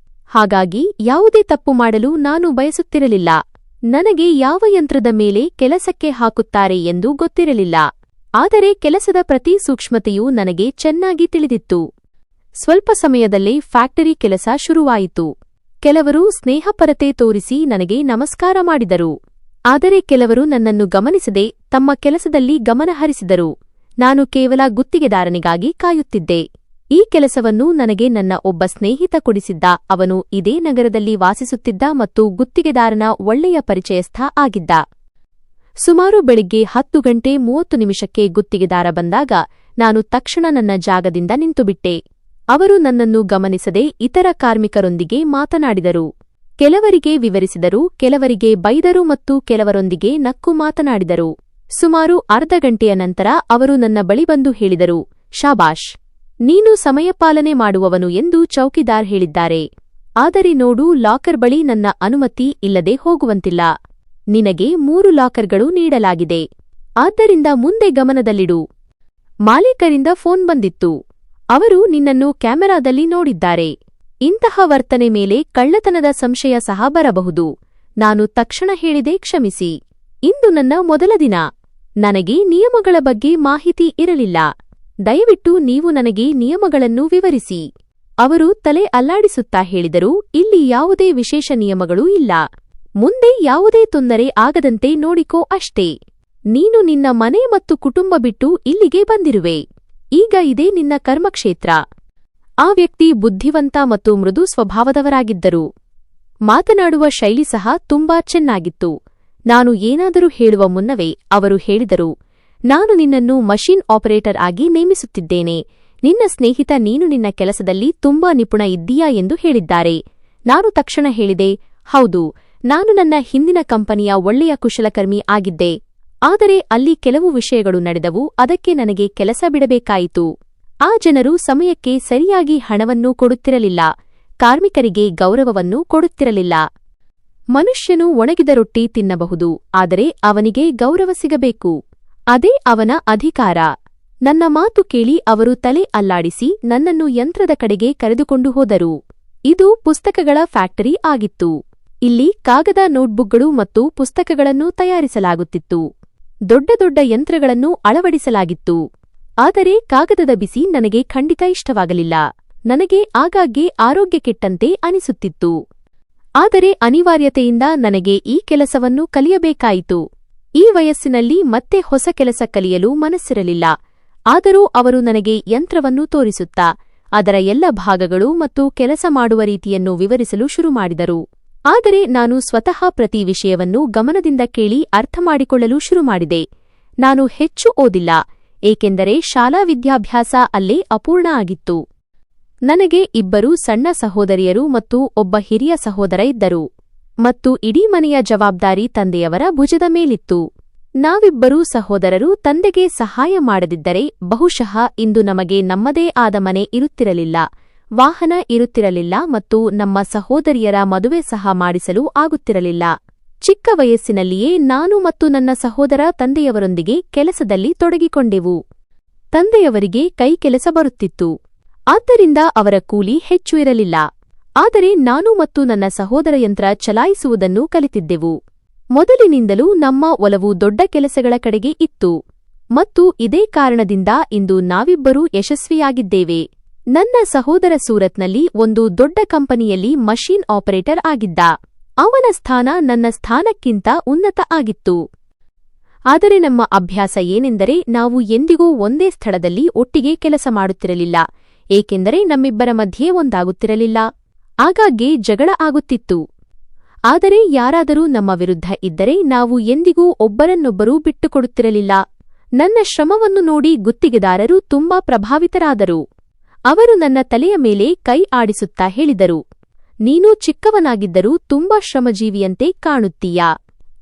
ಹಾಗಾಗಿ ಯಾವುದೇ ತಪ್ಪು ಮಾಡಲು ನಾನು ಬಯಸುತ್ತಿರಲಿಲ್ಲ. ನನಗೆ ಯಾವ ಯಂತ್ರದ ಮೇಲೆ ಕೆಲಸಕ್ಕೆ ಹಾಕುತ್ತಾರೆ ಎಂದು ಗೊತ್ತಿರಲಿಲ್ಲ. ಆದರೆ ಕೆಲಸದ ಪ್ರತಿ ಸೂಕ್ಷ್ಮತೆಯೂ ನನಗೆ ಚೆನ್ನಾಗಿ ತಿಳಿದಿತ್ತು. ಸ್ವಲ್ಪ ಸಮಯದಲ್ಲೇ ಫ್ಯಾಕ್ಟರಿ ಕೆಲಸ ಶುರುವಾಯಿತು. ಕೆಲವರು ಸ್ನೇಹಪರತೆ ತೋರಿಸಿ ನನಗೆ ನಮಸ್ಕಾರ ಮಾಡಿದರು. ಆದರೆ ಕೆಲವರು ನನ್ನನ್ನು ಗಮನಿಸದೆ ತಮ್ಮ ಕೆಲಸದಲ್ಲಿ ಗಮನಹರಿಸಿದರು. ನಾನು ಕೇವಲ ಗುತ್ತಿಗೆದಾರನಿಗಾಗಿ ಕಾಯುತ್ತಿದ್ದೆ. ಈ ಕೆಲಸವನ್ನು ನನಗೆ ನನ್ನ ಒಬ್ಬ ಸ್ನೇಹಿತ ಕೊಡಿಸಿದ್ದ. ಅವನು ಇದೇ ನಗರದಲ್ಲಿ ವಾಸಿಸುತ್ತಿದ್ದ ಮತ್ತು ಗುತ್ತಿಗೆದಾರನ ಒಳ್ಳೆಯ ಪರಿಚಯಸ್ಥ ಆಗಿದ್ದ. ಸುಮಾರು ಬೆಳಿಗ್ಗೆ 10:30 ಗುತ್ತಿಗೆದಾರ ಬಂದಾಗ ನಾನು ತಕ್ಷಣ ನನ್ನ ಜಾಗದಿಂದ ನಿಂತುಬಿಟ್ಟೆ. ಅವರು ನನ್ನನ್ನು ಗಮನಿಸದೆ ಇತರ ಕಾರ್ಮಿಕರೊಂದಿಗೆ ಮಾತನಾಡಿದರು. ಕೆಲವರಿಗೆ ವಿವರಿಸಿದರು, ಕೆಲವರಿಗೆ ಬೈದರು ಮತ್ತು ಕೆಲವರೊಂದಿಗೆ ನಕ್ಕು ಮಾತನಾಡಿದರು. ಸುಮಾರು ಅರ್ಧ ಗಂಟೆಯ ನಂತರ ಅವರು ನನ್ನ ಬಳಿ ಬಂದು ಹೇಳಿದರು, ಶಾಬಾಷ್, ನೀನು ಸಮಯಪಾಲನೆ ಮಾಡುವವನು ಎಂದು ಚೌಕಿದಾರ್ ಹೇಳಿದ್ದಾರೆ. ಆದರೆ ನೋಡು, ಲಾಕರ್ ಬಳಿ ನನ್ನ ಅನುಮತಿ ಇಲ್ಲದೆ ಹೋಗುವಂತಿಲ್ಲ. ನಿನಗೆ 3 ಲಾಕರ್ಗಳು ನೀಡಲಾಗಿದೆ. ಆದ್ದರಿಂದ ಮುಂದೆ ಗಮನದಲ್ಲಿಡು. ಮಾಲೀಕರಿಂದ ಫೋನ್ ಬಂದಿತ್ತು. ಅವರು ನಿನ್ನನ್ನು ಕ್ಯಾಮೆರಾದಲ್ಲಿ ನೋಡಿದ್ದಾರೆ. ಇಂತಹ ವರ್ತನೆ ಮೇಲೆ ಕಳ್ಳತನದ ಸಂಶಯ ಸಹ ಬರಬಹುದು. ನಾನು ತಕ್ಷಣ ಹೇಳಿದೆ, ಕ್ಷಮಿಸಿ, ಇಂದು ನನ್ನ ಮೊದಲ ದಿನ. ನನಗೆ ನಿಯಮಗಳ ಬಗ್ಗೆ ಮಾಹಿತಿ ಇರಲಿಲ್ಲ. ದಯವಿಟ್ಟು ನೀವು ನನಗೆ ನಿಯಮಗಳನ್ನು ವಿವರಿಸಿ. ಅವರು ತಲೆ ಅಲ್ಲಾಡಿಸುತ್ತಾ ಹೇಳಿದರು, ಇಲ್ಲಿ ಯಾವುದೇ ವಿಶೇಷ ನಿಯಮಗಳೂ ಇಲ್ಲ. ಮುಂದೆ ಯಾವುದೇ ತೊಂದರೆ ಆಗದಂತೆ ನೋಡಿಕೋ ಅಷ್ಟೇ. ನೀನು ನಿನ್ನ ಮನೆ ಮತ್ತು ಕುಟುಂಬ ಬಿಟ್ಟು ಇಲ್ಲಿಗೆ ಬಂದಿರುವೆ. ಈಗ ಇದೇ ನಿನ್ನ ಕರ್ಮಕ್ಷೇತ್ರ. ಆ ವ್ಯಕ್ತಿ ಬುದ್ಧಿವಂತ ಮತ್ತು ಮೃದು ಸ್ವಭಾವದವರಾಗಿದ್ದರು. ಮಾತನಾಡುವ ಶೈಲಿ ಸಹ ತುಂಬಾ ಚೆನ್ನಾಗಿತ್ತು. ನಾನು ಏನಾದರೂ ಹೇಳುವ ಮುನ್ನವೇ ಅವರು ಹೇಳಿದರು, ನಾನು ನಿನ್ನನ್ನು ಮಷೀನ್ ಆಪರೇಟರ್ ಆಗಿ ನೇಮಿಸುತ್ತಿದ್ದೇನೆ. ನಿನ್ನ ಸ್ನೇಹಿತ ನೀನು ನಿನ್ನ ಕೆಲಸದಲ್ಲಿ ತುಂಬಾ ನಿಪುಣ ಇದ್ದೀಯಾ ಎಂದು ಹೇಳಿದ್ದಾರೆ. ನಾನು ತಕ್ಷಣ ಹೇಳಿದೆ, ಹೌದು, ನಾನು ನನ್ನ ಹಿಂದಿನ ಕಂಪನಿಯ ಒಳ್ಳೆಯ ಕುಶಲಕರ್ಮಿ ಆಗಿದ್ದೆ. ಆದರೆ ಅಲ್ಲಿ ಕೆಲವು ವಿಷಯಗಳು ನಡೆದವು. ಅದಕ್ಕೆ ನನಗೆ ಕೆಲಸ ಬಿಡಬೇಕಾಯಿತು. ಆ ಜನರು ಸಮಯಕ್ಕೆ ಸರಿಯಾಗಿ ಹಣವನ್ನು ಕೊಡುತ್ತಿರಲಿಲ್ಲ. ಕಾರ್ಮಿಕರಿಗೆ ಗೌರವವನ್ನು ಕೊಡುತ್ತಿರಲಿಲ್ಲ. ಮನುಷ್ಯನು ಒಣಗಿದ ರೊಟ್ಟಿ ತಿನ್ನಬಹುದು, ಆದರೆ ಅವನಿಗೆ ಗೌರವ ಸಿಗಬೇಕು. ಅದೇ ಅವನ ಅಧಿಕಾರ. ನನ್ನ ಮಾತು ಕೇಳಿ ಅವರು ತಲೆ ಅಲ್ಲಾಡಿಸಿ ನನ್ನನ್ನು ಯಂತ್ರದ ಕಡೆಗೆ ಕರೆದುಕೊಂಡು ಹೋದರು. ಇದು ಪುಸ್ತಕಗಳ ಫ್ಯಾಕ್ಟರಿ ಆಗಿತ್ತು. ಇಲ್ಲಿ ಕಾಗದ ನೋಟ್ಬುಕ್ಗಳು ಮತ್ತು ಪುಸ್ತಕಗಳನ್ನು ತಯಾರಿಸಲಾಗುತ್ತಿತ್ತು. ದೊಡ್ಡ ದೊಡ್ಡ ಯಂತ್ರಗಳನ್ನು ಅಳವಡಿಸಲಾಗಿತ್ತು. ಆದರೆ ಕಾಗದದ ಬಿಸಿ ನನಗೆ ಖಂಡಿತ ಇಷ್ಟವಾಗಲಿಲ್ಲ. ನನಗೆ ಆಗಾಗ್ಗೆ ಆರೋಗ್ಯ ಕೆಟ್ಟಂತೆ ಅನಿಸುತ್ತಿತ್ತು. ಆದರೆ ಅನಿವಾರ್ಯತೆಯಿಂದ ನನಗೆ ಈ ಕೆಲಸವನ್ನು ಕಲಿಯಬೇಕಾಯಿತು. ಈ ವಯಸ್ಸಿನಲ್ಲಿ ಮತ್ತೆ ಹೊಸ ಕೆಲಸ ಕಲಿಯಲು ಮನಸ್ಸಿರಲಿಲ್ಲ. ಆದರೂ ಅವರು ನನಗೆ ಯಂತ್ರವನ್ನು ತೋರಿಸುತ್ತಾ ಅದರ ಎಲ್ಲ ಭಾಗಗಳು ಮತ್ತು ಕೆಲಸ ಮಾಡುವ ರೀತಿಯನ್ನು ವಿವರಿಸಲು ಶುರುಮಾಡಿದರು. ಆದರೆ ನಾನು ಸ್ವತಃ ಪ್ರತಿ ವಿಷಯವನ್ನು ಗಮನದಿಂದ ಕೇಳಿ ಅರ್ಥಮಾಡಿಕೊಳ್ಳಲು ಶುರುಮಾಡಿದೆ. ನಾನು ಹೆಚ್ಚು ಓದಿಲ್ಲ, ಏಕೆಂದರೆ ಶಾಲಾ ವಿದ್ಯಾಭ್ಯಾಸ ಅಲ್ಲೇ ಅಪೂರ್ಣ ಆಗಿತ್ತು. ನನಗೆ 2 ಸಣ್ಣ ಸಹೋದರಿಯರು ಮತ್ತು ಒಬ್ಬ ಹಿರಿಯ ಸಹೋದರ ಇದ್ದರು, ಮತ್ತು ಇಡೀ ಮನೆಯ ಜವಾಬ್ದಾರಿ ತಂದೆಯವರ ಭುಜದ ಮೇಲಿತ್ತು. ನಾವಿಬ್ಬರೂ ಸಹೋದರರು ತಂದೆಗೆ ಸಹಾಯ ಮಾಡದಿದ್ದರೆ ಬಹುಶಃ ಇಂದು ನಮಗೆ ನಮ್ಮದೇ ಆದ ಮನೆ ಇರುತ್ತಿರಲಿಲ್ಲ, ವಾಹನ ಇರುತ್ತಿರಲಿಲ್ಲ ಮತ್ತು ನಮ್ಮ ಸಹೋದರಿಯರ ಮದುವೆ ಸಹ ಮಾಡಿಸಲು ಆಗುತ್ತಿರಲಿಲ್ಲ. ಚಿಕ್ಕ ವಯಸ್ಸಿನಲ್ಲಿಯೇ ನಾನು ಮತ್ತು ನನ್ನ ಸಹೋದರ ತಂದೆಯವರೊಂದಿಗೆ ಕೆಲಸದಲ್ಲಿ ತೊಡಗಿಕೊಂಡೆವು. ತಂದೆಯವರಿಗೆ ಕೈಕೆಲಸ ಬರುತ್ತಿತ್ತು, ಆದ್ದರಿಂದ ಅವರ ಕೂಲಿ ಹೆಚ್ಚು ಇರಲಿಲ್ಲ. ಆದರೆ ನಾನು ಮತ್ತು ನನ್ನ ಸಹೋದರ ಯಂತ್ರ ಚಲಾಯಿಸುವುದನ್ನು ಕಲಿತಿದ್ದೆವು. ಮೊದಲಿನಿಂದಲೂ ನಮ್ಮ ಒಲವು ದೊಡ್ಡ ಕೆಲಸಗಳ ಕಡೆಗೆ ಇತ್ತು, ಮತ್ತು ಇದೇ ಕಾರಣದಿಂದ ಇಂದು ನಾವಿಬ್ಬರೂ ಯಶಸ್ವಿಯಾಗಿದ್ದೇವೆ. ನನ್ನ ಸಹೋದರ ಸೂರತ್ನಲ್ಲಿ ಒಂದು ದೊಡ್ಡ ಕಂಪನಿಯಲ್ಲಿ ಮಷೀನ್ ಆಪರೇಟರ್ ಆಗಿದ್ದ. ಅವನ ಸ್ಥಾನ ನನ್ನ ಸ್ಥಾನಕ್ಕಿಂತ ಉನ್ನತ ಆಗಿತ್ತು. ಆದರೆ ನಮ್ಮ ಅಭ್ಯಾಸ ಏನೆಂದರೆ ನಾವು ಎಂದಿಗೂ ಒಂದೇ ಸ್ಥಳದಲ್ಲಿ ಒಟ್ಟಿಗೆ ಕೆಲಸ ಮಾಡುತ್ತಿರಲಿಲ್ಲ, ಏಕೆಂದರೆ ನಮ್ಮಿಬ್ಬರ ಮಧ್ಯೆ ಒಂದಾಗುತ್ತಿರಲಿಲ್ಲ. ಆಗಾಗ್ಗೆ ಜಗಳ ಆಗುತ್ತಿತ್ತು. ಆದರೆ ಯಾರಾದರೂ ನಮ್ಮ ವಿರುದ್ಧ ಇದ್ದರೆ ನಾವು ಎಂದಿಗೂ ಒಬ್ಬರನ್ನೊಬ್ಬರೂ ಬಿಟ್ಟುಕೊಡುತ್ತಿರಲಿಲ್ಲ. ನನ್ನ ಶ್ರಮವನ್ನು ನೋಡಿ ಗುತ್ತಿಗೆದಾರರು ತುಂಬಾ ಪ್ರಭಾವಿತರಾದರು. ಅವರು ನನ್ನ ತಲೆಯ ಮೇಲೆ ಕೈ ಆಡಿಸುತ್ತಾ ಹೇಳಿದರು, ನೀನು ಚಿಕ್ಕವನಾಗಿದ್ದರೂ ತುಂಬಾ ಶ್ರಮಜೀವಿಯಂತೆ ಕಾಣುತ್ತೀಯಾ.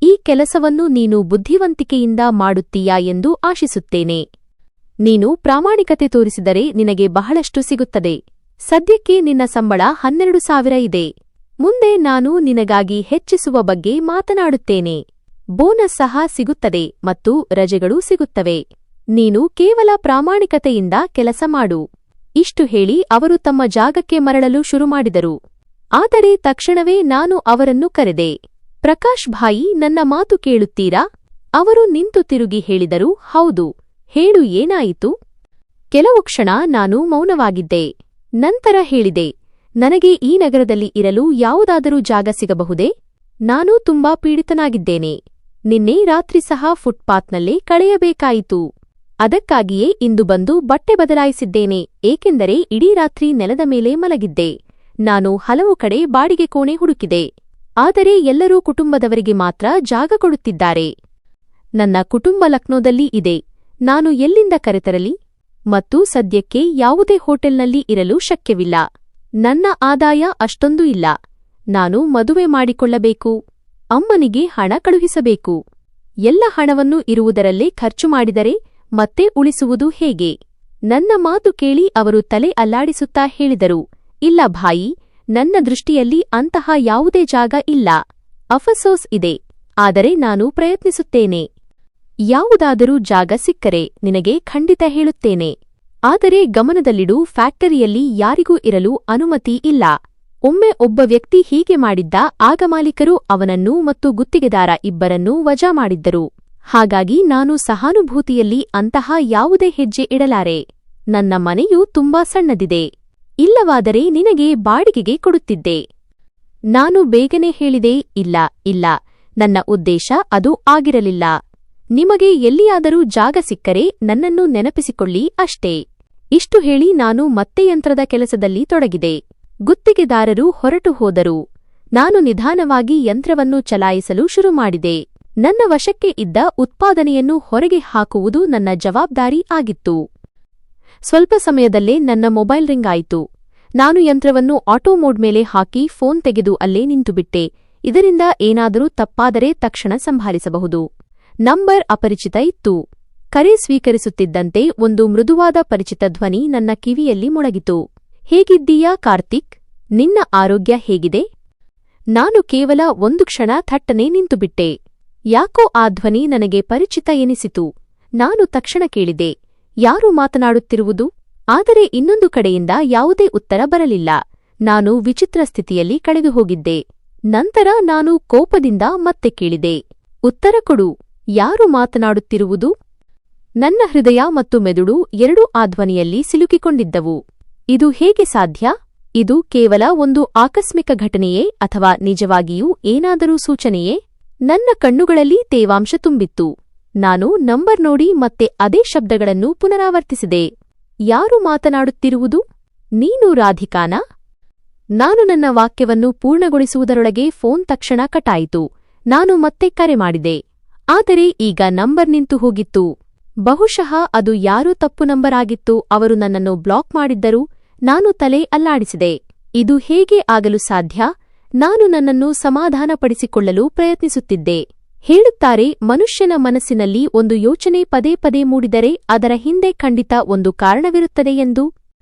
ಈ ಕೆಲಸವನ್ನು ನೀನು ಬುದ್ಧಿವಂತಿಕೆಯಿಂದ ಮಾಡುತ್ತೀಯಾ ಎಂದು ಆಶಿಸುತ್ತೇನೆ. ನೀನು ಪ್ರಾಮಾಣಿಕತೆ ತೋರಿಸಿದರೆ ನಿನಗೆ ಬಹಳಷ್ಟು ಸಿಗುತ್ತದೆ. ಸದ್ಯಕ್ಕೆ ನಿನ್ನ ಸಂಬಳ 12,000 ಇದೆ. ಮುಂದೆ ನಾನು ನಿನಗಾಗಿ ಹೆಚ್ಚಿಸುವ ಬಗ್ಗೆ ಮಾತನಾಡುತ್ತೇನೆ. ಬೋನಸ್ ಸಹ ಸಿಗುತ್ತದೆ ಮತ್ತು ರಜೆಗಳೂ ಸಿಗುತ್ತವೆ. ನೀನು ಕೇವಲ ಪ್ರಾಮಾಣಿಕತೆಯಿಂದ ಕೆಲಸ ಮಾಡು. ಇಷ್ಟು ಹೇಳಿ ಅವರು ತಮ್ಮ ಜಾಗಕ್ಕೆ ಮರಳಲು ಶುರುಮಾಡಿದರು. ಆದರೆ ತಕ್ಷಣವೇ ನಾನು ಅವರನ್ನು ಕರೆದೆ. ಪ್ರಕಾಶ್ ಭಾಯಿ, ನನ್ನ ಮಾತು ಕೇಳುತ್ತೀರಾ? ಅವರು ನಿಂತು ತಿರುಗಿ ಹೇಳಿದರು, ಹೌದು, ಹೇಳು, ಏನಾಯಿತು? ಕೆಲವು ಕ್ಷಣ ನಾನು ಮೌನವಾಗಿದ್ದೆ. ನಂತರ ಹೇಳಿದೆ, ನನಗೆ ಈ ನಗರದಲ್ಲಿ ಇರಲು ಯಾವುದಾದರೂ ಜಾಗ ಸಿಗಬಹುದೇ? ನಾನು ತುಂಬಾ ಪೀಡಿತನಾಗಿದ್ದೇನೆ. ನಿನ್ನೆ ರಾತ್ರಿ ಸಹ ಫುಟ್ಪಾತ್ನಲ್ಲೇ ಕಳೆಯಬೇಕಾಯಿತು. ಅದಕ್ಕಾಗಿಯೇ ಇಂದು ಬಂದು ಬಟ್ಟೆ ಬದಲಾಯಿಸಿದ್ದೇನೆ, ಏಕೆಂದರೆ ಇಡೀ ರಾತ್ರಿ ನೆಲದ ಮೇಲೆ ಮಲಗಿದ್ದೆ. ನಾನು ಹಲವು ಕಡೆ ಬಾಡಿಗೆ ಕೋಣೆ ಹುಡುಕಿದೆ, ಆದರೆ ಎಲ್ಲರೂ ಕುಟುಂಬದವರಿಗೆ ಮಾತ್ರ ಜಾಗ ಕೊಡುತ್ತಿದ್ದಾರೆ. ನನ್ನ ಕುಟುಂಬ ಲಕ್ನೋದಲ್ಲಿ ಇದೆ. ನಾನು ಎಲ್ಲಿಂದ ಕರೆತರಲಿ? ಮತ್ತು ಸದ್ಯಕ್ಕೆ ಯಾವುದೇ ಹೋಟೆಲ್ನಲ್ಲಿ ಇರಲು ಶಕ್ಯವಿಲ್ಲ. ನನ್ನ ಆದಾಯ ಅಷ್ಟೊಂದು ಇಲ್ಲ. ನಾನು ಮದುವೆ ಮಾಡಿಕೊಳ್ಳಬೇಕು. ಅಮ್ಮನಿಗೆ ಹಣ ಕಳುಹಿಸಬೇಕು. ಎಲ್ಲ ಹಣವನ್ನು ಇರುವುದರಲ್ಲೇ ಖರ್ಚು ಮಾಡಿದರೆ ಮತ್ತೆ ಉಳಿಸುವುದು ಹೇಗೆ? ನನ್ನ ಮಾತು ಕೇಳಿ ಅವರು ತಲೆ ಅಲ್ಲಾಡಿಸುತ್ತಾ ಹೇಳಿದರು, ಇಲ್ಲ ಭಾಯಿ, ನನ್ನ ದೃಷ್ಟಿಯಲ್ಲಿ ಅಂತಹ ಯಾವುದೇ ಜಾಗ ಇಲ್ಲ. ಅಫಸೋಸ್ ಇದೆ, ಆದರೆ ನಾನು ಪ್ರಯತ್ನಿಸುತ್ತೇನೆ. ಯಾವುದಾದರೂ ಜಾಗ ಸಿಕ್ಕರೆ ನಿನಗೆ ಖಂಡಿತ ಹೇಳುತ್ತೇನೆ. ಆದರೆ ಗಮನದಲ್ಲಿಡು, ಫ್ಯಾಕ್ಟರಿಯಲ್ಲಿ ಯಾರಿಗೂ ಇರಲು ಅನುಮತಿ ಇಲ್ಲ. ಒಮ್ಮೆ ಒಬ್ಬ ವ್ಯಕ್ತಿ ಹೀಗೆ ಮಾಡಿದ್ದ. ಆಗ ಮಾಲೀಕರು ಅವನನ್ನು ಮತ್ತು ಗುತ್ತಿಗೆದಾರ ಇಬ್ಬರನ್ನೂ ವಜಾ ಮಾಡಿದ್ದರು. ಹಾಗಾಗಿ ನಾನು ಸಹಾನುಭೂತಿಯಲ್ಲಿ ಅಂತಹ ಯಾವುದೇ ಹೆಜ್ಜೆ ಇಡಲಾರೆ. ನನ್ನ ಮನೆಯು ತುಂಬಾ ಸಣ್ಣದಿದೆ. ಇಲ್ಲವಾದರೆ ನಿನಗೆ ಬಾಡಿಗೆಗೆ ಕೊಡುತ್ತಿದ್ದೆ. ನಾನು ಬೇಗನೆ ಹೇಳಿದೆ, ಇಲ್ಲ ಇಲ್ಲ, ನನ್ನ ಉದ್ದೇಶ ಅದು ಆಗಿರಲಿಲ್ಲ. ನಿಮಗೆ ಎಲ್ಲಿಯಾದರೂ ಜಾಗ ಸಿಕ್ಕರೆ ನನ್ನನ್ನು ನೆನಪಿಸಿಕೊಳ್ಳಿ ಅಷ್ಟೇ. ಇಷ್ಟು ಹೇಳಿ ನಾನು ಮತ್ತೆ ಯಂತ್ರದ ಕೆಲಸದಲ್ಲಿ ತೊಡಗಿದೆ. ಗುತ್ತಿಗೆದಾರರು ಹೊರಟು ಹೋದರು. ನಾನು ನಿಧಾನವಾಗಿ ಯಂತ್ರವನ್ನು ಚಲಾಯಿಸಲು ಶುರುಮಾಡಿದೆ. ನನ್ನ ವಶಕ್ಕೆ ಇದ್ದ ಉತ್ಪಾದನೆಯನ್ನು ಹೊರಗೆ ಹಾಕುವುದು ನನ್ನ ಜವಾಬ್ದಾರಿ ಆಗಿತ್ತು. ಸ್ವಲ್ಪ ಸಮಯದಲ್ಲೇ ನನ್ನ ಮೊಬೈಲ್ ರಿಂಗ್ ಆಯಿತು. ನಾನು ಯಂತ್ರವನ್ನು ಆಟೋ ಮೋಡ್ ಮೇಲೆ ಹಾಕಿ ಫೋನ್ ತೆಗೆದು ಅಲ್ಲೇ ನಿಂತುಬಿಟ್ಟೆ. ಇದರಿಂದ ಏನಾದರೂ ತಪ್ಪಾದರೆ ತಕ್ಷಣ ಸಂಭಾಲಿಸಬಹುದು. ನಂಬರ್ ಅಪರಿಚಿತ ಇತ್ತು. ಕರೆ ಸ್ವೀಕರಿಸುತ್ತಿದ್ದಂತೆ ಒಂದು ಮೃದುವಾದ ಪರಿಚಿತ ಧ್ವನಿ ನನ್ನ ಕಿವಿಯಲ್ಲಿ ಮೊಳಗಿತು. ಹೇಗಿದ್ದೀಯಾ ಕಾರ್ತಿಕ್? ನಿನ್ನ ಆರೋಗ್ಯ ಹೇಗಿದೆ? ನಾನು ಕೇವಲ ಒಂದು ಕ್ಷಣ ಥಟ್ಟನೆ ನಿಂತುಬಿಟ್ಟೆ. ಯಾಕೋ ಆ ಧ್ವನಿ ನನಗೆ ಪರಿಚಿತ ಎನಿಸಿತು. ನಾನು ತಕ್ಷಣ ಕೇಳಿದೆ, ಯಾರು ಮಾತನಾಡುತ್ತಿರುವುದು? ಆದರೆ ಇನ್ನೊಂದು ಕಡೆಯಿಂದ ಯಾವುದೇ ಉತ್ತರ ಬರಲಿಲ್ಲ. ನಾನು ವಿಚಿತ್ರ ಸ್ಥಿತಿಯಲ್ಲಿ ಕಳೆದುಹೋಗಿದ್ದೆ. ನಂತರ ನಾನು ಕೋಪದಿಂದ ಮತ್ತೆ ಕೇಳಿದೆ, ಉತ್ತರ ಕೊಡು, ಯಾರು ಮಾತನಾಡುತ್ತಿರುವುದು? ನನ್ನ ಹೃದಯ ಮತ್ತು ಮೆದುಳು ಎರಡೂ ಆ ಧ್ವನಿಯಲ್ಲಿ ಸಿಲುಕಿಕೊಂಡಿದ್ದವು. ಇದು ಹೇಗೆ ಸಾಧ್ಯ? ಇದು ಕೇವಲ ಒಂದು ಆಕಸ್ಮಿಕ ಘಟನೆಯೇ ಅಥವಾ ನಿಜವಾಗಿಯೂ ಏನಾದರೂ ಸೂಚನೆಯೇ? ನನ್ನ ಕಣ್ಣುಗಳಲ್ಲಿ ತೇವಾಂಶ ತುಂಬಿತ್ತು. ನಾನು ನಂಬರ್ ನೋಡಿ ಮತ್ತೆ ಅದೇ ಶಬ್ದಗಳನ್ನು ಪುನರಾವರ್ತಿಸಿದೆ. ಯಾರು ಮಾತನಾಡುತ್ತಿರುವುದು? ನೀನು ರಾಧಿಕಾನಾ? ನಾನು ನನ್ನ ವಾಕ್ಯವನ್ನು ಪೂರ್ಣಗೊಳಿಸುವುದರೊಳಗೆ ಫೋನ್ ತಕ್ಷಣ ಕಟಾಯಿತು. ನಾನು ಮತ್ತೆ ಕರೆ ಮಾಡಿದೆ. ಆದರೆ ಈಗ ನಂಬರ್ ನಿಂತು ಹೋಗಿತ್ತು. ಬಹುಶಃ ಅದು ಯಾರೋ ತಪ್ಪು ನಂಬರ್ ಆಗಿತ್ತು. ಅವರು ನನ್ನನ್ನು ಬ್ಲಾಕ್ ಮಾಡಿದ್ದರು. ನಾನು ತಲೆ ಅಲ್ಲಾಡಿಸಿದೆ. ಇದು ಹೇಗೆ ಆಗಲು ಸಾಧ್ಯ? ನಾನು ನನ್ನನ್ನು ಸಮಾಧಾನಪಡಿಸಿಕೊಳ್ಳಲು ಪ್ರಯತ್ನಿಸುತ್ತಿದ್ದೆ. ಹೇಳುತ್ತಾರೆ, ಮನುಷ್ಯನ ಮನಸ್ಸಿನಲ್ಲಿ ಒಂದು ಯೋಚನೆ ಪದೇ ಪದೇ ಮೂಡಿದರೆ ಅದರ ಹಿಂದೆ ಖಂಡಿತ ಒಂದು ಕಾರಣವಿರುತ್ತದೆ ಎಂದು.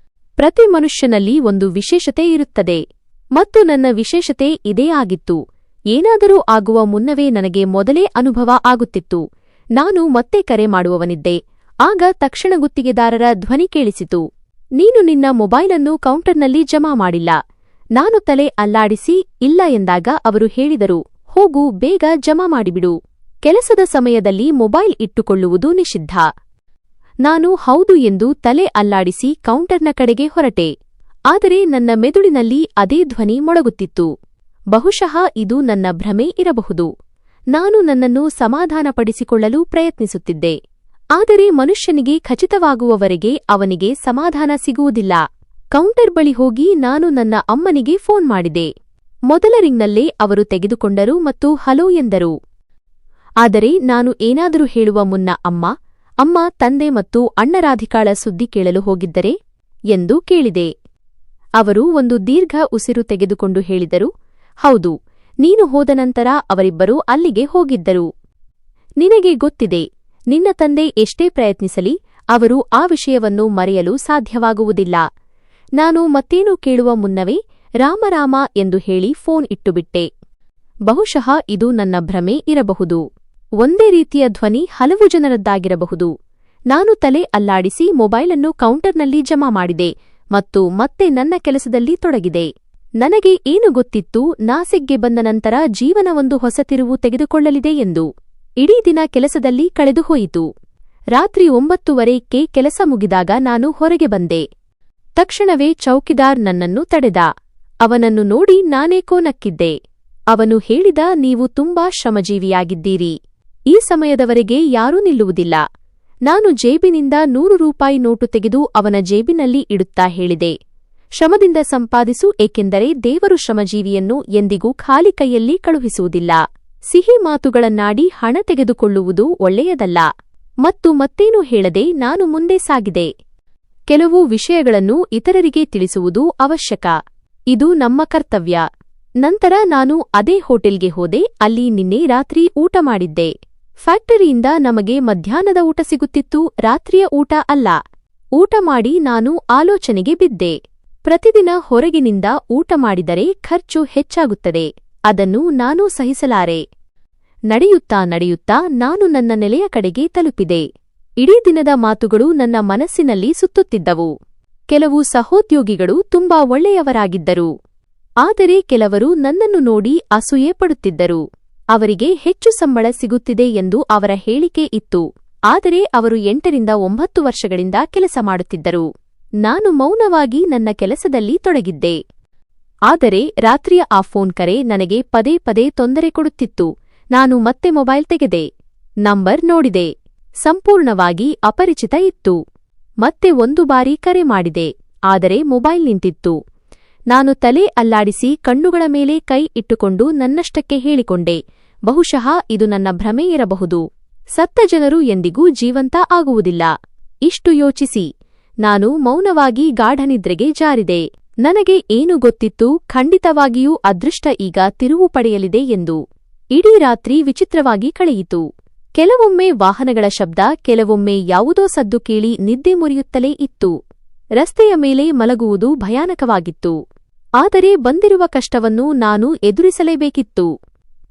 ಪ್ರತಿ ಮನುಷ್ಯನಲ್ಲಿ ಒಂದು ವಿಶೇಷತೆ ಇರುತ್ತದೆ. ಮತ್ತು ನನ್ನ ವಿಶೇಷತೆ ಇದೇ ಆಗಿತ್ತು. ಏನಾದರೂ ಆಗುವ ಮುನ್ನವೇ ನನಗೆ ಮೊದಲೇ ಅನುಭವ ಆಗುತ್ತಿತ್ತು. ನಾನು ಮತ್ತೆ ಕರೆ ಮಾಡುವವನಿದ್ದೆ. ಆಗ ತಕ್ಷಣ ಗುತ್ತಿಗೆದಾರರ ಧ್ವನಿ ಕೇಳಿಸಿತು. ನೀನು ನಿನ್ನ ಮೊಬೈಲನ್ನು ಕೌಂಟರ್ನಲ್ಲಿ ಜಮಾ ಮಾಡಿಲ್ಲ. ನಾನು ತಲೆ ಅಲ್ಲಾಡಿಸಿ ಇಲ್ಲ ಎಂದಾಗ ಅವರು ಹೇಳಿದರು, ಹೋಗು, ಬೇಗ ಜಮಾ ಮಾಡಿಬಿಡು. ಕೆಲಸದ ಸಮಯದಲ್ಲಿ ಮೊಬೈಲ್ ಇಟ್ಟುಕೊಳ್ಳುವುದು ನಿಷಿದ್ಧ. ನಾನು ಹೌದು ಎಂದು ತಲೆ ಅಲ್ಲಾಡಿಸಿ ಕೌಂಟರ್ನ ಕಡೆಗೆ ಹೊರಟೆ. ಆದರೆ ನನ್ನ ಮೆದುಳಿನಲ್ಲಿ ಅದೇ ಧ್ವನಿ ಮೊಳಗುತ್ತಿತ್ತು. ಬಹುಶಃ ಇದು ನನ್ನ ಭ್ರಮೆ ಇರಬಹುದು. ನಾನು ನನ್ನನ್ನು ಸಮಾಧಾನಪಡಿಸಿಕೊಳ್ಳಲು ಪ್ರಯತ್ನಿಸುತ್ತಿದ್ದೆ. ಆದರೆ ಮನುಷ್ಯನಿಗೆ ಖಚಿತವಾಗುವವರೆಗೆ ಅವನಿಗೆ ಸಮಾಧಾನ ಸಿಗುವುದಿಲ್ಲ. ಕೌಂಟರ್ ಬಳಿ ಹೋಗಿ ನಾನು ನನ್ನ ಅಮ್ಮನಿಗೆ ಫೋನ್ ಮಾಡಿದೆ. ಮೊದಲ ರಿಂಗ್ನಲ್ಲೇ ಅವರು ತೆಗೆದುಕೊಂಡರು ಮತ್ತು ಹಲೋ ಎಂದರು. ಆದರೆ ನಾನು ಏನಾದರೂ ಹೇಳುವ ಮುನ್ನ ಅಮ್ಮ, ತಂದೆ ಮತ್ತು ಅಣ್ಣ ರಾಧಿಕಾಳ ಸುದ್ದಿ ಕೇಳಲು ಹೋಗಿದ್ದರೆ ಎಂದು ಕೇಳಿದೆ. ಅವರು ಒಂದು ದೀರ್ಘ ಉಸಿರು ತೆಗೆದುಕೊಂಡು ಹೇಳಿದರು, ಹೌದು, ನೀನು ಹೋದ ನಂತರ ಅವರಿಬ್ಬರೂ ಅಲ್ಲಿಗೆ ಹೋಗಿದ್ದರು. ನಿನಗೆ ಗೊತ್ತಿದೆ, ನಿನ್ನ ತಂದೆ ಎಷ್ಟೇ ಪ್ರಯತ್ನಿಸಲಿ ಅವರು ಆ ವಿಷಯವನ್ನು ಮರೆಯಲು ಸಾಧ್ಯವಾಗುವುದಿಲ್ಲ. ನಾನು ಮತ್ತೇನೂ ಕೇಳುವ ಮುನ್ನವೇ ರಾಮರಾಮ ಎಂದು ಹೇಳಿ ಫೋನ್ ಇಟ್ಟುಬಿಟ್ಟೆ. ಬಹುಶಃ ಇದು ನನ್ನ ಭ್ರಮೆ ಇರಬಹುದು. ಒಂದೇ ರೀತಿಯ ಧ್ವನಿ ಹಲವು ಜನರದ್ದಾಗಿರಬಹುದು. ನಾನು ತಲೆ ಅಲ್ಲಾಡಿಸಿ ಮೊಬೈಲನ್ನು ಕೌಂಟರ್ನಲ್ಲಿ ಜಮಾ ಮಾಡಿದೆ ಮತ್ತು ಮತ್ತೆ ನನ್ನ ಕೆಲಸದಲ್ಲಿ ತೊಡಗಿದೆ. ನನಗೆ ಏನು ಗೊತ್ತಿತ್ತು, ನಾಸಿಕ್ಗೆ ಬಂದ ನಂತರ ಜೀವನ ಒಂದು ಹೊಸ ತಿರುವು ತೆಗೆದುಕೊಳ್ಳಲಿದೆ ಎಂದು. ಇಡೀ ದಿನ ಕೆಲಸದಲ್ಲಿ ಕಳೆದುಹೋಯಿತು. ರಾತ್ರಿ 9:30ಕ್ಕೆ ಕೆಲಸ ಮುಗಿದಾಗ ನಾನು ಹೊರಗೆ ಬಂದೆ. ತಕ್ಷಣವೇ ಚೌಕಿದಾರ್ ನನ್ನನ್ನು ತಡೆದ. ಅವನನ್ನು ನೋಡಿ ನಾನೇಕೋ ನಕ್ಕಿದ್ದೆ. ಅವನು ಹೇಳಿದ, ನೀವು ತುಂಬಾ ಶ್ರಮಜೀವಿಯಾಗಿದ್ದೀರಿ. ಈ ಸಮಯದವರೆಗೆ ಯಾರೂ ನಿಲ್ಲುವುದಿಲ್ಲ. ನಾನು ಜೇಬಿನಿಂದ 100 ರೂಪಾಯಿ ನೋಟು ತೆಗೆದು ಅವನ ಜೇಬಿನಲ್ಲಿ ಇಡುತ್ತಾ ಹೇಳಿದೆ, ಶ್ರಮದಿಂದ ಸಂಪಾದಿಸು, ಏಕೆಂದರೆ ದೇವರು ಶ್ರಮಜೀವಿಯನ್ನು ಎಂದಿಗೂ ಖಾಲಿ ಕೈಯಲ್ಲಿ ಕಳುಹಿಸುವುದಿಲ್ಲ. ಸಿಹಿ ಮಾತುಗಳನ್ನಾಡಿ ಹಣ ತೆಗೆದುಕೊಳ್ಳುವುದು ಒಳ್ಳೆಯದಲ್ಲ. ಮತ್ತು ಮತ್ತೇನೂ ಹೇಳದೆ ನಾನು ಮುಂದೆ ಸಾಗಿದೆ. ಕೆಲವು ವಿಷಯಗಳನ್ನು ಇತರರಿಗೆ ತಿಳಿಸುವುದು ಅವಶ್ಯಕ. ಇದು ನಮ್ಮ ಕರ್ತವ್ಯ. ನಂತರ ನಾನು ಅದೇ ಹೋಟೆಲ್ಗೆ ಹೋದೆ. ಅಲ್ಲಿ ನಿನ್ನೆ ರಾತ್ರಿ ಊಟ ಮಾಡಿದ್ದೆ. ಫ್ಯಾಕ್ಟರಿಯಿಂದ ನಮಗೆ ಮಧ್ಯಾಹ್ನದ ಊಟ ಸಿಗುತ್ತಿತ್ತು, ರಾತ್ರಿಯ ಊಟ ಅಲ್ಲ. ಊಟ ಮಾಡಿ ನಾನು ಆಲೋಚನೆಗೆ ಬಿದ್ದೆ. ಪ್ರತಿದಿನ ಹೊರಗಿನಿಂದ ಊಟ ಮಾಡಿದರೆ ಖರ್ಚು ಹೆಚ್ಚಾಗುತ್ತದೆ. ಅದನ್ನು ನಾನು ಸಹಿಸಲಾರೆ. ನಡೆಯುತ್ತಾ ನಾನು ನನ್ನ ನೆಲೆಯ ಕಡೆಗೆ ತಲುಪಿದೆ. ಇಡೀ ದಿನದ ಮಾತುಗಳು ನನ್ನ ಮನಸ್ಸಿನಲ್ಲಿ ಸುತ್ತುತ್ತಿದ್ದವು. ಕೆಲವು ಸಹೋದ್ಯೋಗಿಗಳು ತುಂಬಾ ಒಳ್ಳೆಯವರಾಗಿದ್ದರು. ಆದರೆ ಕೆಲವರು ನನ್ನನ್ನು ನೋಡಿ ಅಸೂಯೆ ಪಡುತ್ತಿದ್ದರು. ಅವರಿಗೆ ಹೆಚ್ಚು ಸಂಬಳ ಸಿಗುತ್ತಿದೆ ಎಂದು ಅವರ ಹೇಳಿಕೆ ಇತ್ತು. ಆದರೆ ಅವರು 8 ರಿಂದ 9 ವರ್ಷಗಳಿಂದ ಕೆಲಸ ಮಾಡುತ್ತಿದ್ದರು. ನಾನು ಮೌನವಾಗಿ ನನ್ನ ಕೆಲಸದಲ್ಲಿ ತೊಡಗಿದ್ದೆ. ಆದರೆ ರಾತ್ರಿಯ ಆ ಫೋನ್ ಕರೆ ನನಗೆ ಪದೇ ಪದೇ ತೊಂದರೆ ಕೊಡುತ್ತಿತ್ತು. ನಾನು ಮತ್ತೆ ಮೊಬೈಲ್ ತೆಗೆದೆ. ನಂಬರ್ ನೋಡಿದೆ. ಸಂಪೂರ್ಣವಾಗಿ ಅಪರಿಚಿತ ಇತ್ತು. ಮತ್ತೆ ಒಂದು ಬಾರಿ ಕರೆ ಮಾಡಿದೆ. ಆದರೆ ಮೊಬೈಲ್ ನಿಂತಿತ್ತು. ನಾನು ತಲೆ ಅಲ್ಲಾಡಿಸಿ ಕಣ್ಣುಗಳ ಮೇಲೆ ಕೈ ಇಟ್ಟುಕೊಂಡು ನನ್ನಷ್ಟಕ್ಕೆ ಹೇಳಿಕೊಂಡೆ, ಬಹುಶಃ ಇದು ನನ್ನ ಭ್ರಮೆ ಇರಬಹುದು. ಸತ್ತ ಜನರು ಎಂದಿಗೂ ಜೀವಂತ ಆಗುವುದಿಲ್ಲ. ಇಷ್ಟು ಯೋಚಿಸಿ ನಾನು ಮೌನವಾಗಿ ಗಾಢನಿದ್ರೆಗೆ ಜಾರಿದೆ. ನನಗೆ ಏನು ಗೊತ್ತಿತ್ತು, ಖಂಡಿತವಾಗಿಯೂ ಅದೃಷ್ಟ ಈಗ ತಿರುವು ಪಡೆಯಲಿದೆ ಎಂದು. ಇಡೀ ರಾತ್ರಿ ವಿಚಿತ್ರವಾಗಿ ಕಳೆಯಿತು. ಕೆಲವೊಮ್ಮೆ ವಾಹನಗಳ ಶಬ್ದ, ಕೆಲವೊಮ್ಮೆ ಯಾವುದೋ ಸದ್ದು ಕೇಳಿ ನಿದ್ದೆ ಮುರಿಯುತ್ತಲೇ ಇತ್ತು. ರಸ್ತೆಯ ಮೇಲೆ ಮಲಗುವುದು ಭಯಾನಕವಾಗಿತ್ತು. ಆದರೆ ಬಂದಿರುವ ಕಷ್ಟವನ್ನು ನಾನು ಎದುರಿಸಲೇಬೇಕಿತ್ತು.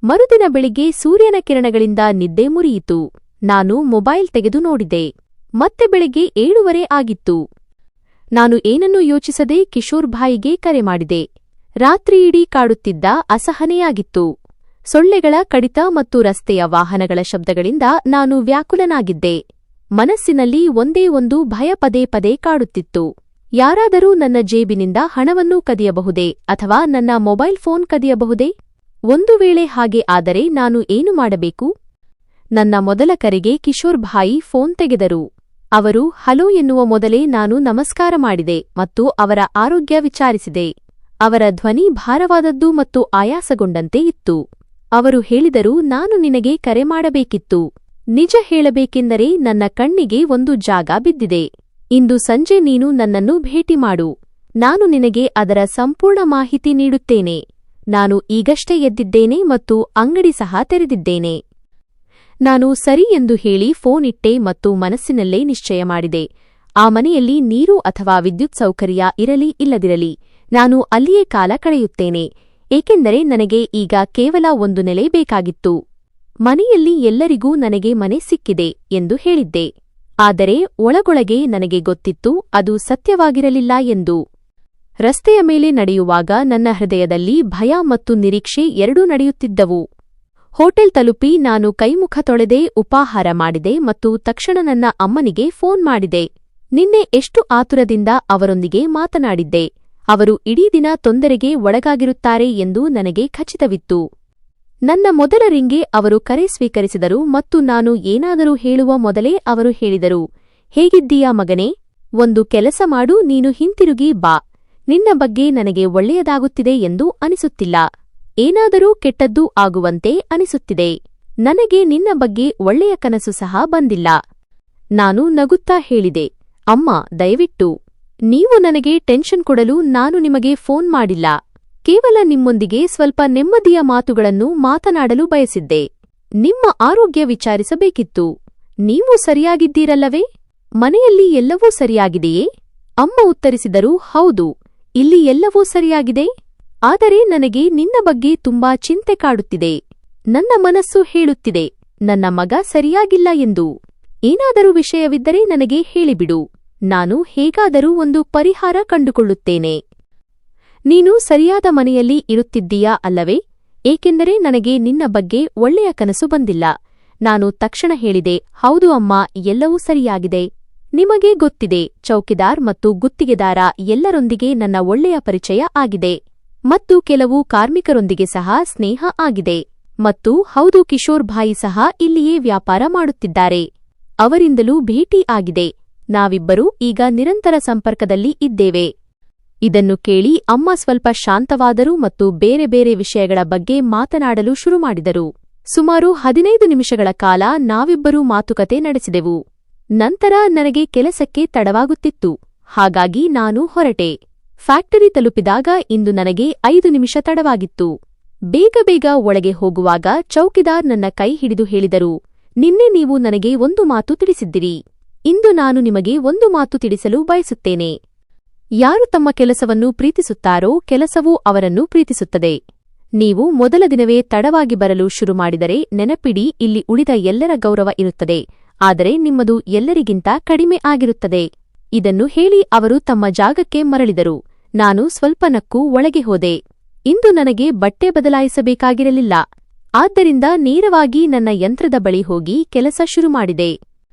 ಮರುದಿನ ಬೆಳಿಗ್ಗೆ ಸೂರ್ಯನ ಕಿರಣಗಳಿಂದ ನಿದ್ದೆ ಮುರಿಯಿತು. ನಾನು ಮೊಬೈಲ್ ತೆಗೆದು ನೋಡಿದೆ. ಮತ್ತೆ ಬೆಳಿಗ್ಗೆ 7:30 ಆಗಿತ್ತು. ನಾನು ಏನನ್ನೂ ಯೋಚಿಸದೆ ಕಿಶೋರ್ ಭಾಯಿಗೆ ಕರೆ ಮಾಡಿದೆ. ರಾತ್ರಿಯಿಡೀ ಕಾಡುತ್ತಿದ್ದ ಅಸಹನೆಯಾಗಿತ್ತು. ಸೊಳ್ಳೆಗಳ ಕಡಿತ ಮತ್ತು ರಸ್ತೆಯ ವಾಹನಗಳ ಶಬ್ದಗಳಿಂದ ನಾನು ವ್ಯಾಕುಲನಾಗಿದ್ದೆ. ಮನಸ್ಸಿನಲ್ಲಿ ಒಂದೇ ಒಂದು ಭಯ ಪದೇ ಪದೇ ಕಾಡುತ್ತಿತ್ತು. ಯಾರಾದರೂ ನನ್ನ ಜೇಬಿನಿಂದ ಹಣವನ್ನು ಕದಿಯಬಹುದೇ ಅಥವಾ ನನ್ನ ಮೊಬೈಲ್ ಫೋನ್ ಕದಿಯಬಹುದೇ? ಒಂದು ವೇಳೆ ಹಾಗೆ ಆದರೆ ನಾನು ಏನು ಮಾಡಬೇಕು? ನನ್ನ ಮೊದಲ ಕರೆಗೆ ಕಿಶೋರ್ ಭಾಯಿ ಫೋನ್ ತೆಗೆದರು. ಅವರು ಹಲೋ ಎನ್ನುವ ಮೊದಲೇ ನಾನು ನಮಸ್ಕಾರ ಮಾಡಿದೆ ಮತ್ತು ಅವರ ಆರೋಗ್ಯ ವಿಚಾರಿಸಿದೆ. ಅವರ ಧ್ವನಿ ಭಾರವಾದದ್ದು ಮತ್ತು ಆಯಾಸಗೊಂಡಂತೆ ಇತ್ತು. ಅವರು ಹೇಳಿದರು, ನಾನು ನಿನಗೆ ಕರೆ ಮಾಡಬೇಕಿತ್ತು. ನಿಜ ಹೇಳಬೇಕೆಂದರೆ ನನ್ನ ಕಣ್ಣಿಗೆ ಒಂದು ಜಾಗ ಬಿದ್ದಿದೆ. ಇಂದು ಸಂಜೆ ನೀನು ನನ್ನನ್ನು ಭೇಟಿ ಮಾಡು. ನಾನು ನಿನಗೆ ಅದರ ಸಂಪೂರ್ಣ ಮಾಹಿತಿ ನೀಡುತ್ತೇನೆ. ನಾನು ಈಗಷ್ಟೇ ಎದ್ದಿದ್ದೇನೆ ಮತ್ತು ಅಂಗಡಿ ಸಹ ತೆರೆದಿದ್ದೇನೆ. ನಾನು ಸರಿ ಎಂದು ಹೇಳಿ ಫೋನ್ ಇಟ್ಟೆ ಮತ್ತು ಮನಸ್ಸಿನಲ್ಲೇ ನಿಶ್ಚಯ ಮಾಡಿದೆ. ಆ ಮನೆಯಲ್ಲಿ ನೀರು ಅಥವಾ ವಿದ್ಯುತ್ ಸೌಕರ್ಯ ಇರಲಿ ಇಲ್ಲದಿರಲಿ, ನಾನು ಅಲ್ಲಿಯೇ ಕಾಲ ಕಳೆಯುತ್ತೇನೆ. ಏಕೆಂದರೆ ನನಗೆ ಈಗ ಕೇವಲ ಒಂದು ನೆಲೆ ಬೇಕಾಗಿತ್ತು. ಮನೆಯಲ್ಲಿ ಎಲ್ಲರಿಗೂ ನನಗೆ ಮನೆ ಸಿಕ್ಕಿದೆ ಎಂದು ಹೇಳಿದ್ದೆ. ಆದರೆ ಒಳಗೊಳಗೆ ನನಗೆ ಗೊತ್ತಿತ್ತು ಅದು ಸತ್ಯವಾಗಿರಲಿಲ್ಲ ಎಂದು. ರಸ್ತೆಯ ಮೇಲೆ ನಡೆಯುವಾಗ ನನ್ನ ಹೃದಯದಲ್ಲಿ ಭಯ ಮತ್ತು ನಿರೀಕ್ಷೆ ಎರಡೂ ನಡೆಯುತ್ತಿದ್ದವು. ಹೋಟೆಲ್ ತಲುಪಿ ನಾನು ಕೈಮುಖ ತೊಳೆದೆ, ಉಪಾಹಾರ ಮಾಡಿದೆ ಮತ್ತು ತಕ್ಷಣ ನನ್ನ ಅಮ್ಮನಿಗೆ ಫೋನ್ ಮಾಡಿದೆ. ನಿನ್ನೆ ಎಷ್ಟು ಆತುರದಿಂದ ಅವರೊಂದಿಗೆ ಮಾತನಾಡಿದ್ದೆ. ಅವರು ಇಡೀ ದಿನ ತೊಂದರೆಗೆ ಒಳಗಾಗಿರುತ್ತಾರೆ ಎಂದು ನನಗೆ ಖಚಿತವಿತ್ತು. ನನ್ನ ಮೊದಲ ರಿಂಗ್ಗೆ ಅವರು ಕರೆ ಸ್ವೀಕರಿಸಿದರು ಮತ್ತು ನಾನು ಏನಾದರೂ ಹೇಳುವ ಮೊದಲೇ ಅವರು ಹೇಳಿದರು, ಹೇಗಿದ್ದೀಯಾ ಮಗನೇ? ಒಂದು ಕೆಲಸ ಮಾಡು, ನೀನು ಹಿಂತಿರುಗಿ ಬಾ. ನಿನ್ನ ಬಗ್ಗೆ ನನಗೆ ಒಳ್ಳೆಯದಾಗುತ್ತಿದೆ ಎಂದು ಅನಿಸುತ್ತಿಲ್ಲ. ಏನಾದರೂ ಕೆಟ್ಟದ್ದೂ ಆಗುವಂತೆ ಅನಿಸುತ್ತಿದೆ. ನನಗೆ ನಿನ್ನ ಬಗ್ಗೆ ಒಳ್ಳೆಯ ಕನಸು ಸಹ ಬಂದಿಲ್ಲ. ನಾನು ನಗುತ್ತಾ ಹೇಳಿದೆ, ಅಮ್ಮ ದಯವಿಟ್ಟು ನೀವು ನನಗೆ ಟೆನ್ಷನ್ ಕೊಡಲು ನಾನು ನಿಮಗೆ ಫೋನ್ ಮಾಡಿಲ್ಲ. ಕೇವಲ ನಿಮ್ಮೊಂದಿಗೆ ಸ್ವಲ್ಪ ನೆಮ್ಮದಿಯ ಮಾತುಗಳನ್ನು ಮಾತನಾಡಲು ಬಯಸಿದ್ದೆ. ನಿಮ್ಮ ಆರೋಗ್ಯ ವಿಚಾರಿಸಬೇಕಿತ್ತು. ನೀವು ಸರಿಯಾಗಿದ್ದೀರಲ್ಲವೇ? ಮನೆಯಲ್ಲಿ ಎಲ್ಲವೂ ಸರಿಯಾಗಿದೆಯೇ? ಅಮ್ಮ ಉತ್ತರಿಸಿದರು, ಹೌದು, ಇಲ್ಲಿ ಎಲ್ಲವೂ ಸರಿಯಾಗಿದೆ. ಆದರೆ ನನಗೆ ನಿನ್ನ ಬಗ್ಗೆ ತುಂಬಾ ಚಿಂತೆ ಕಾಡುತ್ತಿದೆ. ನನ್ನ ಮನಸ್ಸು ಹೇಳುತ್ತಿದೆ, ನನ್ನ ಮಗ ಸರಿಯಾಗಿಲ್ಲ ಎಂದು. ಏನಾದರೂ ವಿಷಯವಿದ್ದರೆ ನನಗೆ ಹೇಳಿಬಿಡು. ನಾನು ಹೇಗಾದರೂ ಒಂದು ಪರಿಹಾರ ಕಂಡುಕೊಳ್ಳುತ್ತೇನೆ. ನೀನು ಸರಿಯಾದ ಮನೆಯಲ್ಲಿ ಇರುತ್ತಿದ್ದೀಯಾ ಅಲ್ಲವೇ? ಏಕೆಂದರೆ ನನಗೆ ನಿನ್ನ ಬಗ್ಗೆ ಒಳ್ಳೆಯ ಕನಸು ಬಂದಿಲ್ಲ. ನಾನು ತಕ್ಷಣ ಹೇಳಿದೆ, ಹೌದು ಅಮ್ಮ, ಎಲ್ಲವೂ ಸರಿಯಾಗಿದೆ. ನಿಮಗೆ ಗೊತ್ತಿದೆ, ಚೌಕಿದಾರ್ ಮತ್ತು ಗುತ್ತಿಗೆದಾರ ಎಲ್ಲರೊಂದಿಗೆ ನನ್ನ ಒಳ್ಳೆಯ ಪರಿಚಯ ಆಗಿದೆ ಮತ್ತು ಕೆಲವು ಕಾರ್ಮಿಕರೊಂದಿಗೆ ಸಹ ಸ್ನೇಹ ಆಗಿದೆ. ಮತ್ತು ಹೌದು, ಕಿಶೋರ್ ಭಾಯಿ ಸಹ ಇಲ್ಲಿಯೇ ವ್ಯಾಪಾರ ಮಾಡುತ್ತಿದ್ದಾರೆ. ಅವರಿಂದಲೂ ಭೇಟಿ ಆಗಿದೆ. ನಾವಿಬ್ಬರೂ ಈಗ ನಿರಂತರ ಸಂಪರ್ಕದಲ್ಲಿ ಇದ್ದೇವೆ. ಇದನ್ನು ಕೇಳಿ ಅಮ್ಮ ಸ್ವಲ್ಪ ಶಾಂತವಾದರು ಮತ್ತು ಬೇರೆ ಬೇರೆ ವಿಷಯಗಳ ಬಗ್ಗೆ ಮಾತನಾಡಲು ಶುರುಮಾಡಿದರು. ಸುಮಾರು 15 ನಿಮಿಷಗಳ ಕಾಲ ನಾವಿಬ್ಬರೂ ಮಾತುಕತೆ ನಡೆಸಿದೆವು. ನಂತರ ನನಗೆ ಕೆಲಸಕ್ಕೆ ತಡವಾಗುತ್ತಿತ್ತು. ಹಾಗಾಗಿ ನಾನು ಹೊರಟೆ. ಫ್ಯಾಕ್ಟರಿ ತಲುಪಿದಾಗ ಇಂದು ನನಗೆ 5 ನಿಮಿಷ ತಡವಾಗಿತ್ತು. ಬೇಗ ಬೇಗ ಒಳಗೆ ಹೋಗುವಾಗ ಚೌಕಿದಾರ್ ನನ್ನ ಕೈ ಹಿಡಿದು ಹೇಳಿದರು, ನಿನ್ನೆ ನೀವು ನನಗೆ ಒಂದು ಮಾತು ತಿಳಿಸಿದ್ದಿರಿ. ಇಂದು ನಾನು ನಿಮಗೆ ಒಂದು ಮಾತು ತಿಳಿಸಲು ಬಯಸುತ್ತೇನೆ. ಯಾರು ತಮ್ಮ ಕೆಲಸವನ್ನು ಪ್ರೀತಿಸುತ್ತಾರೋ ಕೆಲಸವೂ ಅವರನ್ನು ಪ್ರೀತಿಸುತ್ತದೆ. ನೀವು ಮೊದಲ ದಿನವೇ ತಡವಾಗಿ ಬರಲು ಶುರು ಮಾಡಿದರೆ ನೆನಪಿಡಿ, ಇಲ್ಲಿ ಉಳಿದ ಎಲ್ಲರ ಗೌರವ ಇರುತ್ತದೆ, ಆದರೆ ನಿಮ್ಮದು ಎಲ್ಲರಿಗಿಂತ ಕಡಿಮೆ ಆಗಿರುತ್ತದೆ. ಇದನ್ನು ಹೇಳಿ ಅವರು ತಮ್ಮ ಜಾಗಕ್ಕೆ ಮರಳಿದರು. ನಾನು ಸ್ವಲ್ಪ ನಕ್ಕು ಒಳಗೆ ಹೋದೆ. ಇಂದು ನನಗೆ ಬಟ್ಟೆ ಬದಲಾಯಿಸಬೇಕಾಗಿರಲಿಲ್ಲ. ಆದ್ದರಿಂದ ನೇರವಾಗಿ ನನ್ನ ಯಂತ್ರದ ಬಳಿ ಹೋಗಿ ಕೆಲಸ ಶುರು ಮಾಡಿದೆ.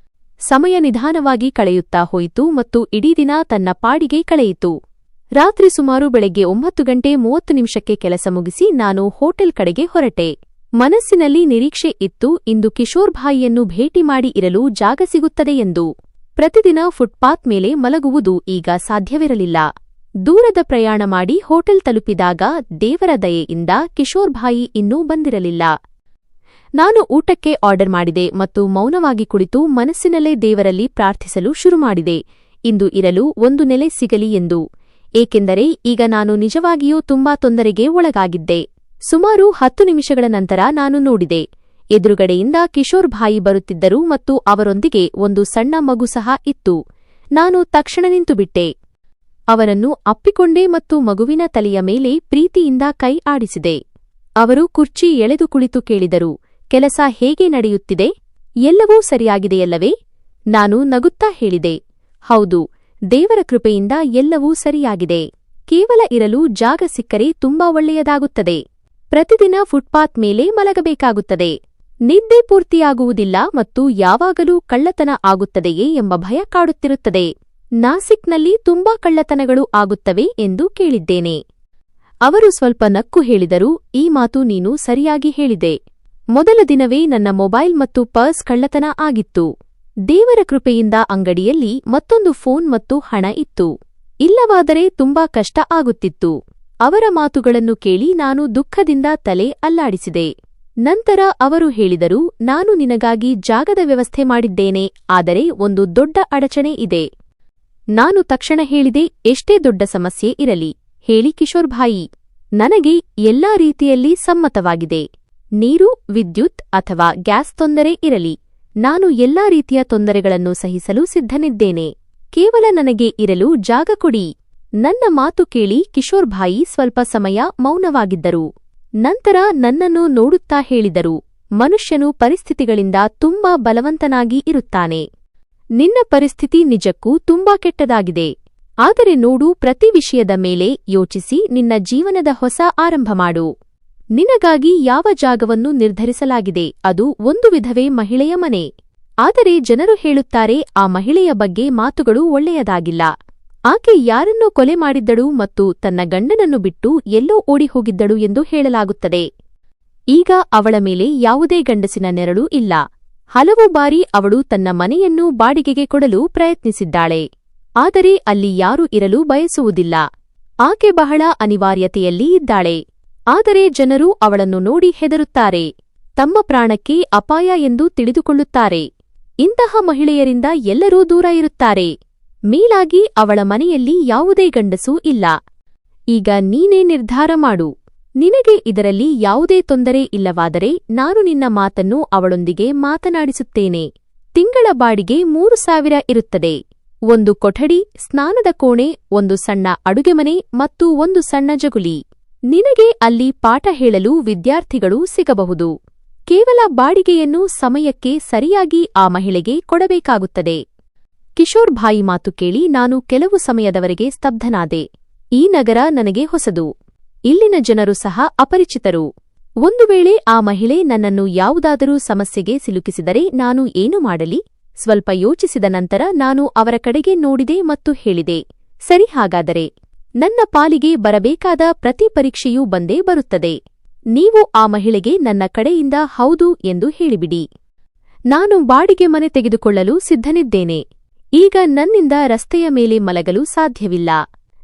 ಸಮಯ ನಿಧಾನವಾಗಿ ಕಳೆಯುತ್ತಾ ಹೋಯಿತು ಮತ್ತು ಇಡೀ ದಿನ ತನ್ನ ಪಾಡಿಗೆ ಕಳೆಯಿತು. ರಾತ್ರಿ ಸುಮಾರು ಬೆಳಗ್ಗೆ 9:30 ಕೆಲಸ ಮುಗಿಸಿ ನಾನು ಹೋಟೆಲ್ ಕಡೆಗೆ ಹೊರಟೆ. ಮನಸ್ಸಿನಲ್ಲಿ ನಿರೀಕ್ಷೆ ಇತ್ತು, ಇಂದು ಕಿಶೋರ್ ಭಾಯಿಯನ್ನು ಭೇಟಿ ಮಾಡಿ ಇರಲು ಜಾಗ ಸಿಗುತ್ತದೆ ಎಂದು. ಪ್ರತಿದಿನ ಫುಟ್ಪಾತ್ ಮೇಲೆ ಮಲಗುವುದು ಈಗ ಸಾಧ್ಯವಿರಲಿಲ್ಲ. ದೂರದ ಪ್ರಯಾಣ ಮಾಡಿ ಹೋಟೆಲ್ ತಲುಪಿದಾಗ ದೇವರ ದಯೆಯಿಂದ ಕಿಶೋರ್ ಭಾಯಿ ಇನ್ನೂ ಬಂದಿರಲಿಲ್ಲ. ನಾನು ಊಟಕ್ಕೆ ಆರ್ಡರ್ ಮಾಡಿದೆ ಮತ್ತು ಮೌನವಾಗಿ ಕುಳಿತು ಮನಸ್ಸಿನಲ್ಲೇ ದೇವರಲ್ಲಿ ಪ್ರಾರ್ಥಿಸಲು ಶುರುಮಾಡಿದೆ, ಇಂದು ಇರಲು ಒಂದು ನೆಲೆ ಸಿಗಲಿ ಎಂದು. ಏಕೆಂದರೆ ಈಗ ನಾನು ನಿಜವಾಗಿಯೂ ತುಂಬಾ ತೊಂದರೆಗೆ ಒಳಗಾಗಿದ್ದೆ. ಸುಮಾರು 10 ನಿಮಿಷಗಳ ನಂತರ ನಾನು ನೋಡಿದೆ. ಎದುರುಗಡೆಯಿಂದ ಕಿಶೋರ್ ಭಾಯಿ ಬರುತ್ತಿದ್ದರು ಮತ್ತು ಅವರೊಂದಿಗೆ ಒಂದು ಸಣ್ಣ ಮಗು ಸಹ ಇತ್ತು. ನಾನು ತಕ್ಷಣ ನಿಂತುಬಿಟ್ಟೆ. ಅವನನ್ನು ಅಪ್ಪಿಕೊಂಡೆ ಮತ್ತು ಮಗುವಿನ ತಲೆಯ ಮೇಲೆ ಪ್ರೀತಿಯಿಂದ ಕೈ ಆಡಿಸಿದೆ. ಅವರು ಕುರ್ಚಿ ಎಳೆದು ಕುಳಿತು ಕೇಳಿದರು, ಕೆಲಸ ಹೇಗೆ ನಡೆಯುತ್ತಿದೆ? ಎಲ್ಲವೂ ಸರಿಯಾಗಿದೆಯಲ್ಲವೇ? ನಾನು ನಗುತ್ತಾ ಹೇಳಿದೆ, ಹೌದು, ದೇವರ ಕೃಪೆಯಿಂದ ಎಲ್ಲವೂ ಸರಿಯಾಗಿದೆ. ಕೇವಲ ಇರಲು ಜಾಗ ಸಿಕ್ಕರೆ ತುಂಬಾ ಒಳ್ಳೆಯದಾಗುತ್ತದೆ. ಪ್ರತಿದಿನ ಫುಟ್ಪಾತ್ ಮೇಲೆ ಮಲಗಬೇಕಾಗುತ್ತದೆ. ನಿದ್ದೆ ಪೂರ್ತಿಯಾಗುವುದಿಲ್ಲ ಮತ್ತು ಯಾವಾಗಲೂ ಕಳ್ಳತನ ಆಗುತ್ತದೆಯೇ ಎಂಬ ಭಯ ಕಾಡುತ್ತಿರುತ್ತದೆ. ನಾಸಿಕ್ನಲ್ಲಿ ತುಂಬಾ ಕಳ್ಳತನಗಳು ಆಗುತ್ತವೆ ಎಂದು ಕೇಳಿದ್ದೇನೆ. ಅವರು ಸ್ವಲ್ಪ ನಕ್ಕು ಹೇಳಿದರು, ಈ ಮಾತು ನೀನು ಸರಿಯಾಗಿ ಹೇಳಿದೆ. ಮೊದಲ ದಿನವೇ ನನ್ನ ಮೊಬೈಲ್ ಮತ್ತು ಪರ್ಸ್ ಕಳ್ಳತನ ಆಗಿತ್ತು. ದೇವರ ಕೃಪೆಯಿಂದ ಅಂಗಡಿಯಲ್ಲಿ ಮತ್ತೊಂದು ಫೋನ್ ಮತ್ತು ಹಣ ಇತ್ತು. ಇಲ್ಲವಾದರೆ ತುಂಬಾ ಕಷ್ಟ ಆಗುತ್ತಿತ್ತು. ಅವರ ಮಾತುಗಳನ್ನು ಕೇಳಿ ನಾನು ದುಃಖದಿಂದ ತಲೆ ಅಲ್ಲಾಡಿಸಿದೆ. ನಂತರ ಅವರು ಹೇಳಿದರು, ನಾನು ನಿನಗಾಗಿ ಜಾಗದ ವ್ಯವಸ್ಥೆ ಮಾಡಿದ್ದೇನೆ, ಆದರೆ ಒಂದು ದೊಡ್ಡ ಅಡಚಣೆ ಇದೆ. ನಾನು ತಕ್ಷಣ ಹೇಳಿದೆ, ಎಷ್ಟೇ ದೊಡ್ಡ ಸಮಸ್ಯೆ ಇರಲಿ ಹೇಳಿ ಕಿಶೋರ್ ಭಾಯಿ, ನನಗೆ ಎಲ್ಲಾ ರೀತಿಯಲ್ಲಿ ಸಮ್ಮತವಾಗಿದೆ. ನೀರು, ವಿದ್ಯುತ್ ಅಥವಾ ಗ್ಯಾಸ್ ತೊಂದರೆ ಇರಲಿ, ನಾನು ಎಲ್ಲಾ ರೀತಿಯ ತೊಂದರೆಗಳನ್ನು ಸಹಿಸಲು ಸಿದ್ಧನಿದ್ದೇನೆ. ಕೇವಲ ನನಗೆ ಇರಲು ಜಾಗ ಕೊಡಿ. ನನ್ನ ಮಾತು ಕೇಳಿ ಕಿಶೋರ್ ಭಾಯಿ ಸ್ವಲ್ಪ ಸಮಯ ಮೌನವಾಗಿದ್ದರು. ನಂತರ ನನ್ನನ್ನು ನೋಡುತ್ತಾ ಹೇಳಿದರು, ಮನುಷ್ಯನು ಪರಿಸ್ಥಿತಿಗಳಿಂದ ತುಂಬಾ ಬಲವಂತನಾಗಿ ಇರುತ್ತಾನೆ. ನಿನ್ನ ಪರಿಸ್ಥಿತಿ ನಿಜಕ್ಕೂ ತುಂಬಾ ಕೆಟ್ಟದಾಗಿದೆ. ಆದರೆ ನೋಡು, ಪ್ರತಿ ವಿಷಯದ ಮೇಲೆ ಯೋಚಿಸಿ ನಿನ್ನ ಜೀವನದ ಹೊಸ ಆರಂಭ ಮಾಡು. ನಿನಗಾಗಿ ಯಾವ ಜಾಗವನ್ನು ನಿರ್ಧರಿಸಲಾಗಿದೆ, ಅದು ಒಂದು ವಿಧವೇ ಮಹಿಳೆಯ ಮನೆ. ಆದರೆ ಜನರು ಹೇಳುತ್ತಾರೆ, ಆ ಮಹಿಳೆಯ ಬಗ್ಗೆ ಮಾತುಗಳು ಒಳ್ಳೆಯದಾಗಿಲ್ಲ. ಆಕೆ ಯಾರನ್ನೋ ಕೊಲೆ ಮಾಡಿದ್ದಳು ಮತ್ತು ತನ್ನ ಗಂಡನನ್ನು ಬಿಟ್ಟು ಎಲ್ಲೋ ಓಡಿಹೋಗಿದ್ದಳು ಎಂದು ಹೇಳಲಾಗುತ್ತದೆ. ಈಗ ಅವಳ ಮೇಲೆ ಯಾವುದೇ ಗಂಡಸಿನ ನೆರಳು ಇಲ್ಲ. ಹಲವು ಬಾರಿ ಅವಳು ತನ್ನ ಮನೆಯನ್ನು ಬಾಡಿಗೆಗೆ ಕೊಡಲು ಪ್ರಯತ್ನಿಸಿದ್ದಾಳೆ. ಆದರೆ ಅಲ್ಲಿ ಯಾರೂ ಇರಲು ಬಯಸುವುದಿಲ್ಲ. ಆಕೆ ಬಹಳ ಅನಿವಾರ್ಯತೆಯಲ್ಲಿ ಇದ್ದಾಳೆ. ಆದರೆ ಜನರು ಅವಳನ್ನು ನೋಡಿ ಹೆದರುತ್ತಾರೆ. ತಮ್ಮ ಪ್ರಾಣಕ್ಕೆ ಅಪಾಯ ಎಂದು ತಿಳಿದುಕೊಳ್ಳುತ್ತಾರೆ. ಇಂತಹ ಮಹಿಳೆಯರಿಂದ ಎಲ್ಲರೂ ದೂರ ಇರುತ್ತಾರೆ. ಮೇಲಾಗಿ ಅವಳ ಮನೆಯಲ್ಲಿ ಯಾವುದೇ ಗಂಡಸೂ ಇಲ್ಲ. ಈಗ ನೀನೇ ನಿರ್ಧಾರ ಮಾಡು. ನಿನಗೆ ಇದರಲ್ಲಿ ಯಾವುದೇ ತೊಂದರೆ ಇಲ್ಲವಾದರೆ ನಾನು ನಿನ್ನ ಮಾತನ್ನು ಅವಳೊಂದಿಗೆ ಮಾತನಾಡಿಸುತ್ತೇನೆ. ತಿಂಗಳ ಬಾಡಿಗೆ 3,000 ಇರುತ್ತದೆ. ಒಂದು ಕೊಠಡಿ, ಸ್ನಾನದ ಕೋಣೆ, ಒಂದು ಸಣ್ಣ ಅಡುಗೆಮನೆ ಮತ್ತು ಒಂದು ಸಣ್ಣ ಜಗುಲಿ. ನಿನಗೆ ಅಲ್ಲಿ ಪಾಠ ಹೇಳಲು ವಿದ್ಯಾರ್ಥಿಗಳು ಸಿಗಬಹುದು. ಕೇವಲ ಬಾಡಿಗೆಯನ್ನು ಸಮಯಕ್ಕೆ ಸರಿಯಾಗಿ ಆ ಮಹಿಳೆಗೆ ಕೊಡಬೇಕಾಗುತ್ತದೆ. ಕಿಶೋರ್ ಭಾಯಿ ಮಾತು ಕೇಳಿ ನಾನು ಕೆಲವು ಸಮಯದವರೆಗೆ ಸ್ತಬ್ಧನಾದೆ. ಈ ನಗರ ನನಗೆ ಹೊಸದು. ಇಲ್ಲಿನ ಜನರು ಸಹ ಅಪರಿಚಿತರು. ಒಂದು ವೇಳೆ ಆ ಮಹಿಳೆ ನನ್ನನ್ನು ಯಾವುದಾದರೂ ಸಮಸ್ಯೆಗೆ ಸಿಲುಕಿಸಿದರೆ ನಾನು ಏನು ಮಾಡಲಿ? ಸ್ವಲ್ಪ ಯೋಚಿಸಿದ ನಂತರ ನಾನು ಅವರ ಕಡೆಗೆ ನೋಡಿದೆ ಮತ್ತು ಹೇಳಿದೆ, ಸರಿ, ಹಾಗಾದರೆ ನನ್ನ ಪಾಲಿಗೆ ಬರಬೇಕಾದ ಪ್ರತಿ ಪರೀಕ್ಷೆಯೂ ಬಂದೇ ಬರುತ್ತದೆ. ನೀವು ಆ ಮಹಿಳೆಗೆ ನನ್ನ ಕಡೆಯಿಂದ ಹೌದು ಎಂದು ಹೇಳಿಬಿಡಿ. ನಾನು ಬಾಡಿಗೆ ಮನೆ ತೆಗೆದುಕೊಳ್ಳಲು ಸಿದ್ಧನಿದ್ದೇನೆ. ಈಗ ನನ್ನಿಂದ ರಸ್ತೆಯ ಮೇಲೆ ಮಲಗಲು ಸಾಧ್ಯವಿಲ್ಲ.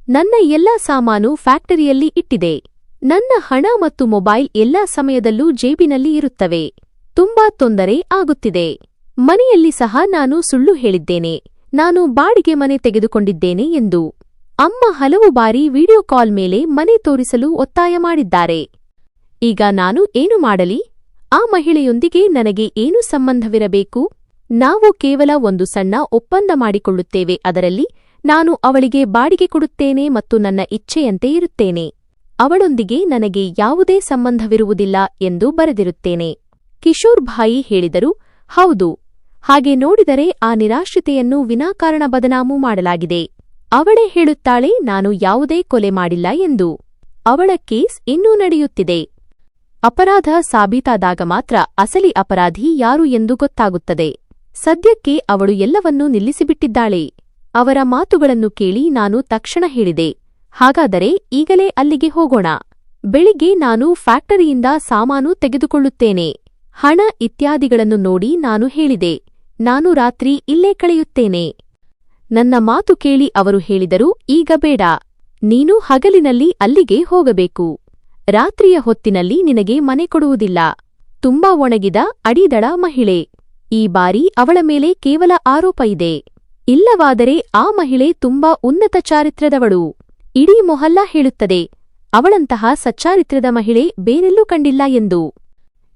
ನನ್ನ ಎಲ್ಲಾ ಸಾಮಾನು ಫ್ಯಾಕ್ಟರಿಯಲ್ಲಿ ಇಟ್ಟಿದೆ. ನನ್ನ ಹಣ ಮತ್ತು ಮೊಬೈಲ್ ಎಲ್ಲಾ ಸಮಯದಲ್ಲೂ ಜೇಬಿನಲ್ಲಿ ಇರುತ್ತವೆ. ತುಂಬಾ ತೊಂದರೆ ಆಗುತ್ತಿದೆ. ಮನೆಯಲ್ಲಿ ಸಹ ನಾನು ಸುಳ್ಳು ಹೇಳಿದ್ದೇನೆ, ನಾನು ಬಾಡಿಗೆ ಮನೆ ತೆಗೆದುಕೊಂಡಿದ್ದೇನೆ ಎಂದು. ಅಮ್ಮ ಹಲವು ಬಾರಿ ವಿಡಿಯೋ ಕಾಲ್ ಮೇಲೆ ಮನೆ ತೋರಿಸಲು ಒತ್ತಾಯ ಮಾಡಿದ್ದಾರೆ. ಈಗ ನಾನು ಏನು ಮಾಡಲಿ? ಆ ಮಹಿಳೆಯೊಂದಿಗೆ ನನಗೆ ಏನು ಸಂಬಂಧವಿರಬೇಕು? ನಾವು ಕೇವಲ ಒಂದು ಸಣ್ಣ ಒಪ್ಪಂದ ಮಾಡಿಕೊಳ್ಳುತ್ತೇವೆ. ಅದರಲ್ಲಿ ನಾನು ಅವಳಿಗೆ ಬಾಡಿಗೆ ಕೊಡುತ್ತೇನೆ ಮತ್ತು ನನ್ನ ಇಚ್ಛೆಯಂತೆ ಇರುತ್ತೇನೆ. ಅವಳೊಂದಿಗೆ ನನಗೆ ಯಾವುದೇ ಸಂಬಂಧವಿರುವುದಿಲ್ಲ ಎಂದು ಬರೆದಿರುತ್ತೇನೆ. ಕಿಶೋರ್ ಭಾಯಿ ಹೇಳಿದರು, ಹೌದು. ಹಾಗೆ ನೋಡಿದರೆ ಆ ನಿರಾಶ್ರಿತೆಯನ್ನು ವಿನಾಕಾರಣ ಬದನಾಮು ಮಾಡಲಾಗಿದೆ. ಅವಳೇ ಹೇಳುತ್ತಾಳೆ ನಾನು ಯಾವುದೇ ಕೊಲೆ ಮಾಡಿಲ್ಲ ಎಂದು. ಅವಳ ಕೇಸ್ ಇನ್ನೂ ನಡೆಯುತ್ತಿದೆ. ಅಪರಾಧ ಸಾಬೀತಾದಾಗ ಮಾತ್ರ ಅಸಲಿ ಅಪರಾಧಿ ಯಾರು ಎಂದು ಗೊತ್ತಾಗುತ್ತದೆ. ಸದ್ಯಕ್ಕೆ ಅವಳು ಎಲ್ಲವನ್ನೂ ನಿಲ್ಲಿಸಿಬಿಟ್ಟಿದ್ದಾಳೆ. ಅವರ ಮಾತುಗಳನ್ನು ಕೇಳಿ ನಾನು ತಕ್ಷಣ ಹೇಳಿದೆ, ಹಾಗಾದರೆ ಈಗಲೇ ಅಲ್ಲಿಗೆ ಹೋಗೋಣ. ಬೆಳಿಗ್ಗೆ ನಾನು ಫ್ಯಾಕ್ಟರಿಯಿಂದ ಸಾಮಾನು ತೆಗೆದುಕೊಳ್ಳುತ್ತೇನೆ. ಹಣ ಇತ್ಯಾದಿಗಳನ್ನು ನೋಡಿ ನಾನು ಹೇಳಿದೆ, ನಾನು ರಾತ್ರಿ ಇಲ್ಲೇ ಕಳೆಯುತ್ತೇನೆ. ನನ್ನ ಮಾತು ಕೇಳಿ ಅವರು ಹೇಳಿದರು, ಈಗ ಬೇಡ, ನೀನು ಹಗಲಿನಲ್ಲಿ ಅಲ್ಲಿಗೆ ಹೋಗಬೇಕು. ರಾತ್ರಿಯ ಹೊತ್ತಿನಲ್ಲಿ ನಿನಗೆ ಮನೆ ಕೊಡುವುದಿಲ್ಲ. ತುಂಬಾ ಒಣಗಿದ ಅಡಿದಳ ಮಹಿಳೆ. ಈ ಬಾರಿ ಅವಳ ಮೇಲೆ ಕೇವಲ ಆರೋಪ ಇದೆ. ಇಲ್ಲವಾದರೆ ಆ ಮಹಿಳೆ ತುಂಬಾ ಉನ್ನತ ಚಾರಿತ್ರ್ಯದವಳು. ಇಡೀ ಮೊಹಲ್ಲಾ ಹೇಳುತ್ತದೆ, ಅವಳಂತಹ ಸಚ್ಚಾರಿತ್ರ್ಯದ ಮಹಿಳೆ ಬೇರೆಲ್ಲೂ ಕಂಡಿಲ್ಲ ಎಂದು.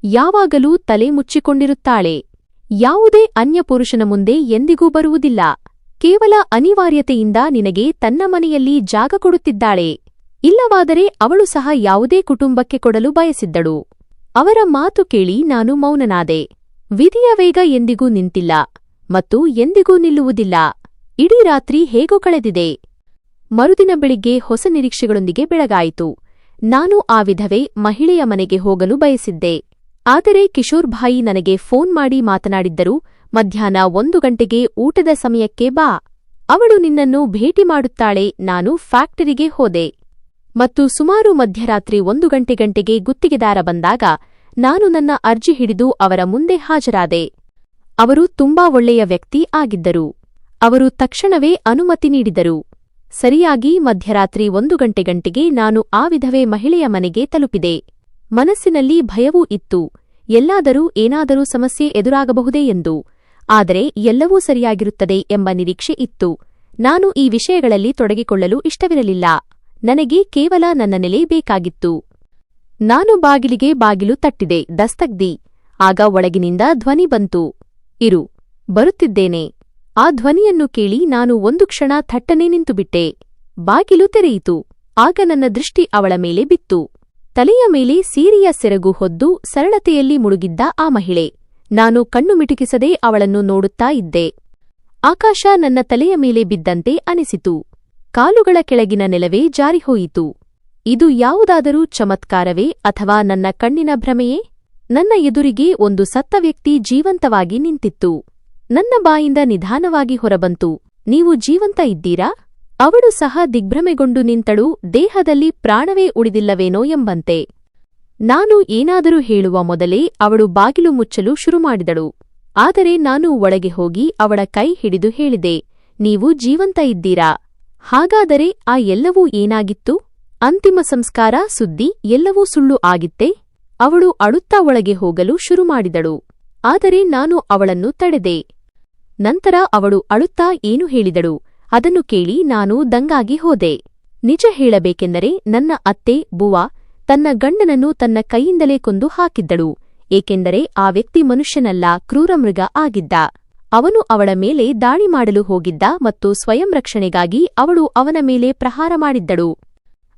ಯಾವಾಗಲೂ ತಲೆ ಮುಚ್ಚಿಕೊಂಡಿರುತ್ತಾಳೆ. ಯಾವುದೇ ಅನ್ಯ ಪುರುಷನ ಮುಂದೆ ಎಂದಿಗೂ ಬರುವುದಿಲ್ಲ. ಕೇವಲ ಅನಿವಾರ್ಯತೆಯಿಂದ ನಿನಗೆ ತನ್ನ ಮನೆಯಲ್ಲಿ ಜಾಗ ಕೊಡುತ್ತಿದ್ದಾಳೆ. ಇಲ್ಲವಾದರೆ ಅವಳು ಸಹ ಯಾವುದೇ ಕುಟುಂಬಕ್ಕೆ ಕೊಡಲು ಬಯಸಿದ್ದಳು. ಅವರ ಮಾತು ಕೇಳಿ ನಾನು ಮೌನನಾದೆ. ವಿಧಿಯ ವೇಗ ಎಂದಿಗೂ ನಿಂತಿಲ್ಲ ಮತ್ತು ಎಂದಿಗೂ ನಿಲ್ಲುವುದಿಲ್ಲ. ಇಡೀ ರಾತ್ರಿ ಹೇಗೋ ಕಳೆದಿದೆ. ಮರುದಿನ ಬೆಳಿಗ್ಗೆ ಹೊಸ ನಿರೀಕ್ಷೆಗಳೊಂದಿಗೆ ಬೆಳಗಾಯಿತು. ನಾನು ಆ ವಿಧವೆ ಮಹಿಳೆಯ ಮನೆಗೆ ಹೋಗಲು ಬಯಸಿದ್ದೆ. ಆದರೆ ಕಿಶೋರ್ ಭಾಯಿ ನನಗೆ ಫೋನ್ ಮಾಡಿ ಮಾತನಾಡಿದ್ದರು, ಮಧ್ಯಾಹ್ನ 1 ಗಂಟೆಗೆ ಊಟದ ಸಮಯಕ್ಕೆ ಬಾ, ಅವಳು ನಿನ್ನನ್ನು ಭೇಟಿ ಮಾಡುತ್ತಾಳೆ. ನಾನು ಫ್ಯಾಕ್ಟರಿಗೆ ಹೋದೆ ಮತ್ತು ಸುಮಾರು ಮಧ್ಯರಾತ್ರಿ 1 ಗಂಟೆಗೆ ಗುತ್ತಿಗೆದಾರ ಬಂದಾಗ ನಾನು ನನ್ನ ಅರ್ಜಿ ಹಿಡಿದು ಅವರ ಮುಂದೆ ಹಾಜರಾದೆ. ಅವರು ತುಂಬಾ ಒಳ್ಳೆಯ ವ್ಯಕ್ತಿ ಆಗಿದ್ದರು. ಅವರು ತಕ್ಷಣವೇ ಅನುಮತಿ ನೀಡಿದರು. ಸರಿಯಾಗಿ ಮಧ್ಯರಾತ್ರಿ 1 ಗಂಟೆಗೆ ನಾನು ಆ ವಿಧವೆ ಮಹಿಳೆಯ ಮನೆಗೆ ತಲುಪಿದೆ. ಮನಸ್ಸಿನಲ್ಲಿ ಭಯವೂ ಇತ್ತು, ಎಲ್ಲಾದರೂ ಏನಾದರೂ ಸಮಸ್ಯೆ ಎದುರಾಗಬಹುದೇ ಎಂದು. ಆದರೆ ಎಲ್ಲವೂ ಸರಿಯಾಗಿರುತ್ತದೆ ಎಂಬ ನಿರೀಕ್ಷೆ ಇತ್ತು. ನಾನು ಈ ವಿಷಯಗಳಲ್ಲಿ ತೊಡಗಿಕೊಳ್ಳಲು ಇಷ್ಟವಿರಲಿಲ್ಲ. ನನಗೆ ಕೇವಲ ನನ್ನ ನೆಲೆ ಬೇಕಾಗಿತ್ತು. ನಾನು ಬಾಗಿಲು ತಟ್ಟಿದೆ, ದಸ್ತಗ್ದಿ. ಆಗ ಒಳಗಿನಿಂದ ಧ್ವನಿ ಬಂತು, ಇರು, ಬರುತ್ತಿದ್ದೇನೆ. ಆ ಧ್ವನಿಯನ್ನು ಕೇಳಿ ನಾನು 1 ಕ್ಷಣ ಥಟ್ಟನೆ ನಿಂತುಬಿಟ್ಟೆ. ಬಾಗಿಲು ತೆರೆಯಿತು. ಆಗ ನನ್ನ ದೃಷ್ಟಿ ಅವಳ ಮೇಲೆ ಬಿತ್ತು. ತಲೆಯ ಮೇಲೆ ಸೀರೆಯ ಸೆರಗು ಹೊದ್ದು ಸರಳತೆಯಲ್ಲಿ ಮುಳುಗಿದ್ದ ಆ ಮಹಿಳೆ. ನಾನು ಕಣ್ಣು ಮಿಟುಕಿಸದೆ ಅವಳನ್ನು ನೋಡುತ್ತಾ ಇದ್ದೆ. ಆಕಾಶ ನನ್ನ ತಲೆಯ ಮೇಲೆ ಬಿದ್ದಂತೆ ಅನಿಸಿತು. ಕಾಲುಗಳ ಕೆಳಗಿನ ನೆಲವೇ ಜಾರಿಹೋಯಿತು. ಇದು ಯಾವುದಾದರೂ ಚಮತ್ಕಾರವೇ ಅಥವಾ ನನ್ನ ಕಣ್ಣಿನ ಭ್ರಮೆಯೇ? ನನ್ನ ಎದುರಿಗೆ ಒಂದು ಸತ್ತ ವ್ಯಕ್ತಿ ಜೀವಂತವಾಗಿ ನಿಂತಿತ್ತು. ನನ್ನ ಬಾಯಿಂದ ನಿಧಾನವಾಗಿ ಹೊರಬಂತು, ನೀವು ಜೀವಂತ ಇದ್ದೀರಾ? ಅವಳು ಸಹ ದಿಗ್ಭ್ರಮೆಗೊಂಡು ನಿಂತಳು, ದೇಹದಲ್ಲಿ ಪ್ರಾಣವೇ ಉಳಿದಿಲ್ಲವೇನೋ ಎಂಬಂತೆ. ನಾನು ಏನಾದರೂ ಹೇಳುವ ಮೊದಲೇ ಅವಳು ಬಾಗಿಲು ಮುಚ್ಚಲು ಶುರುಮಾಡಿದಳು. ಆದರೆ ನಾನು ಒಳಗೆ ಹೋಗಿ ಅವಳ ಕೈ ಹಿಡಿದು ಹೇಳಿದೆ, ನೀವು ಜೀವಂತ ಇದ್ದೀರಾ? ಹಾಗಾದರೆ ಆ ಎಲ್ಲವೂ ಏನಾಗಿತ್ತು? ಅಂತಿಮ ಸಂಸ್ಕಾರ, ಸುದ್ದಿ ಎಲ್ಲವೂ ಸುಳ್ಳು ಆಗಿತ್ತೇ? ಅವಳು ಅಳುತ್ತಾ ಒಳಗೆ ಹೋಗಲು ಶುರುಮಾಡಿದಳು. ಆದರೆ ನಾನು ಅವಳನ್ನು ತಡೆದೆ. ನಂತರ ಅವಳು ಅಳುತ್ತಾ ಏನು ಹೇಳಿದಳು, ಅದನ್ನು ಕೇಳಿ ನಾನು ದಂಗಾಗಿ ಹೋದೆ. ನಿಜ ಹೇಳಬೇಕೆಂದರೆ ನನ್ನ ಅತ್ತೆ ಬುವಾ ತನ್ನ ಗಂಡನನ್ನು ತನ್ನ ಕೈಯಿಂದಲೇ ಕೊಂದು ಹಾಕಿದ್ದಳು. ಏಕೆಂದರೆ ಆ ವ್ಯಕ್ತಿ ಮನುಷ್ಯನಲ್ಲ, ಕ್ರೂರಮೃಗ ಆಗಿದ್ದ. ಅವನು ಅವಳ ಮೇಲೆ ದಾಳಿ ಮಾಡಲು ಹೋಗಿದ್ದ ಮತ್ತು ಸ್ವಯಂ ರಕ್ಷಣೆಗಾಗಿ ಅವಳು ಅವನ ಮೇಲೆ ಪ್ರಹಾರ ಮಾಡಿದ್ದಳು.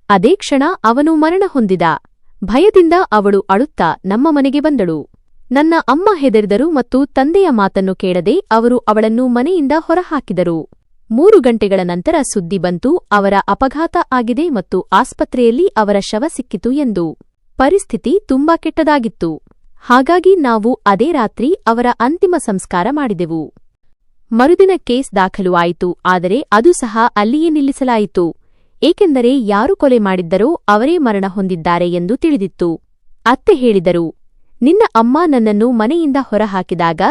ಅದೇ ಕ್ಷಣ ಅವನು ಮರಣ ಹೊಂದಿದ. ಭಯದಿಂದ ಅವಳು ಅಳುತ್ತಾ ನಮ್ಮ ಮನೆಗೆ ಬಂದಳು. ನನ್ನ ಅಮ್ಮ ಹೆದರಿದರು ಮತ್ತು ತಂದೆಯ ಮಾತನ್ನು ಕೇಳದೆ ಅವರು ಅವಳನ್ನು ಮನೆಯಿಂದ ಹೊರಹಾಕಿದರು. 3 ಗಂಟೆಗಳ ನಂತರ ಸುದ್ದಿ ಬಂತು, ಅವರ ಅಪಘಾತ ಆಗಿದೆ ಮತ್ತು ಆಸ್ಪತ್ರೆಯಲ್ಲಿ ಅವರ ಶವ ಸಿಕ್ಕಿತು ಎಂದು. ಪರಿಸ್ಥಿತಿ ತುಂಬಾ ಕೆಟ್ಟದಾಗಿತ್ತು. ಹಾಗಾಗಿ ನಾವು ಅದೇ ರಾತ್ರಿ ಅವರ ಅಂತಿಮ ಸಂಸ್ಕಾರ ಮಾಡಿದೆವು. ಮರುದಿನ ಕೇಸ್ ದಾಖಲು ಆಯಿತು. ಆದರೆ ಅದು ಸಹ ಅಲ್ಲಿಯೇ ನಿಲ್ಲಿಸಲಾಯಿತು. ಏಕೆಂದರೆ ಯಾರು ಕೊಲೆ ಮಾಡಿದ್ದರೋ ಅವರೇ ಮರಣ ಹೊಂದಿದ್ದಾರೆ ಎಂದು ತಿಳಿದಿತ್ತು. ಅತ್ತೆ ಹೇಳಿದರು, ನಿನ್ನ ಅಮ್ಮ ನನ್ನನ್ನು ಮನೆಯಿಂದ ಹೊರಹಾಕಿದಾಗ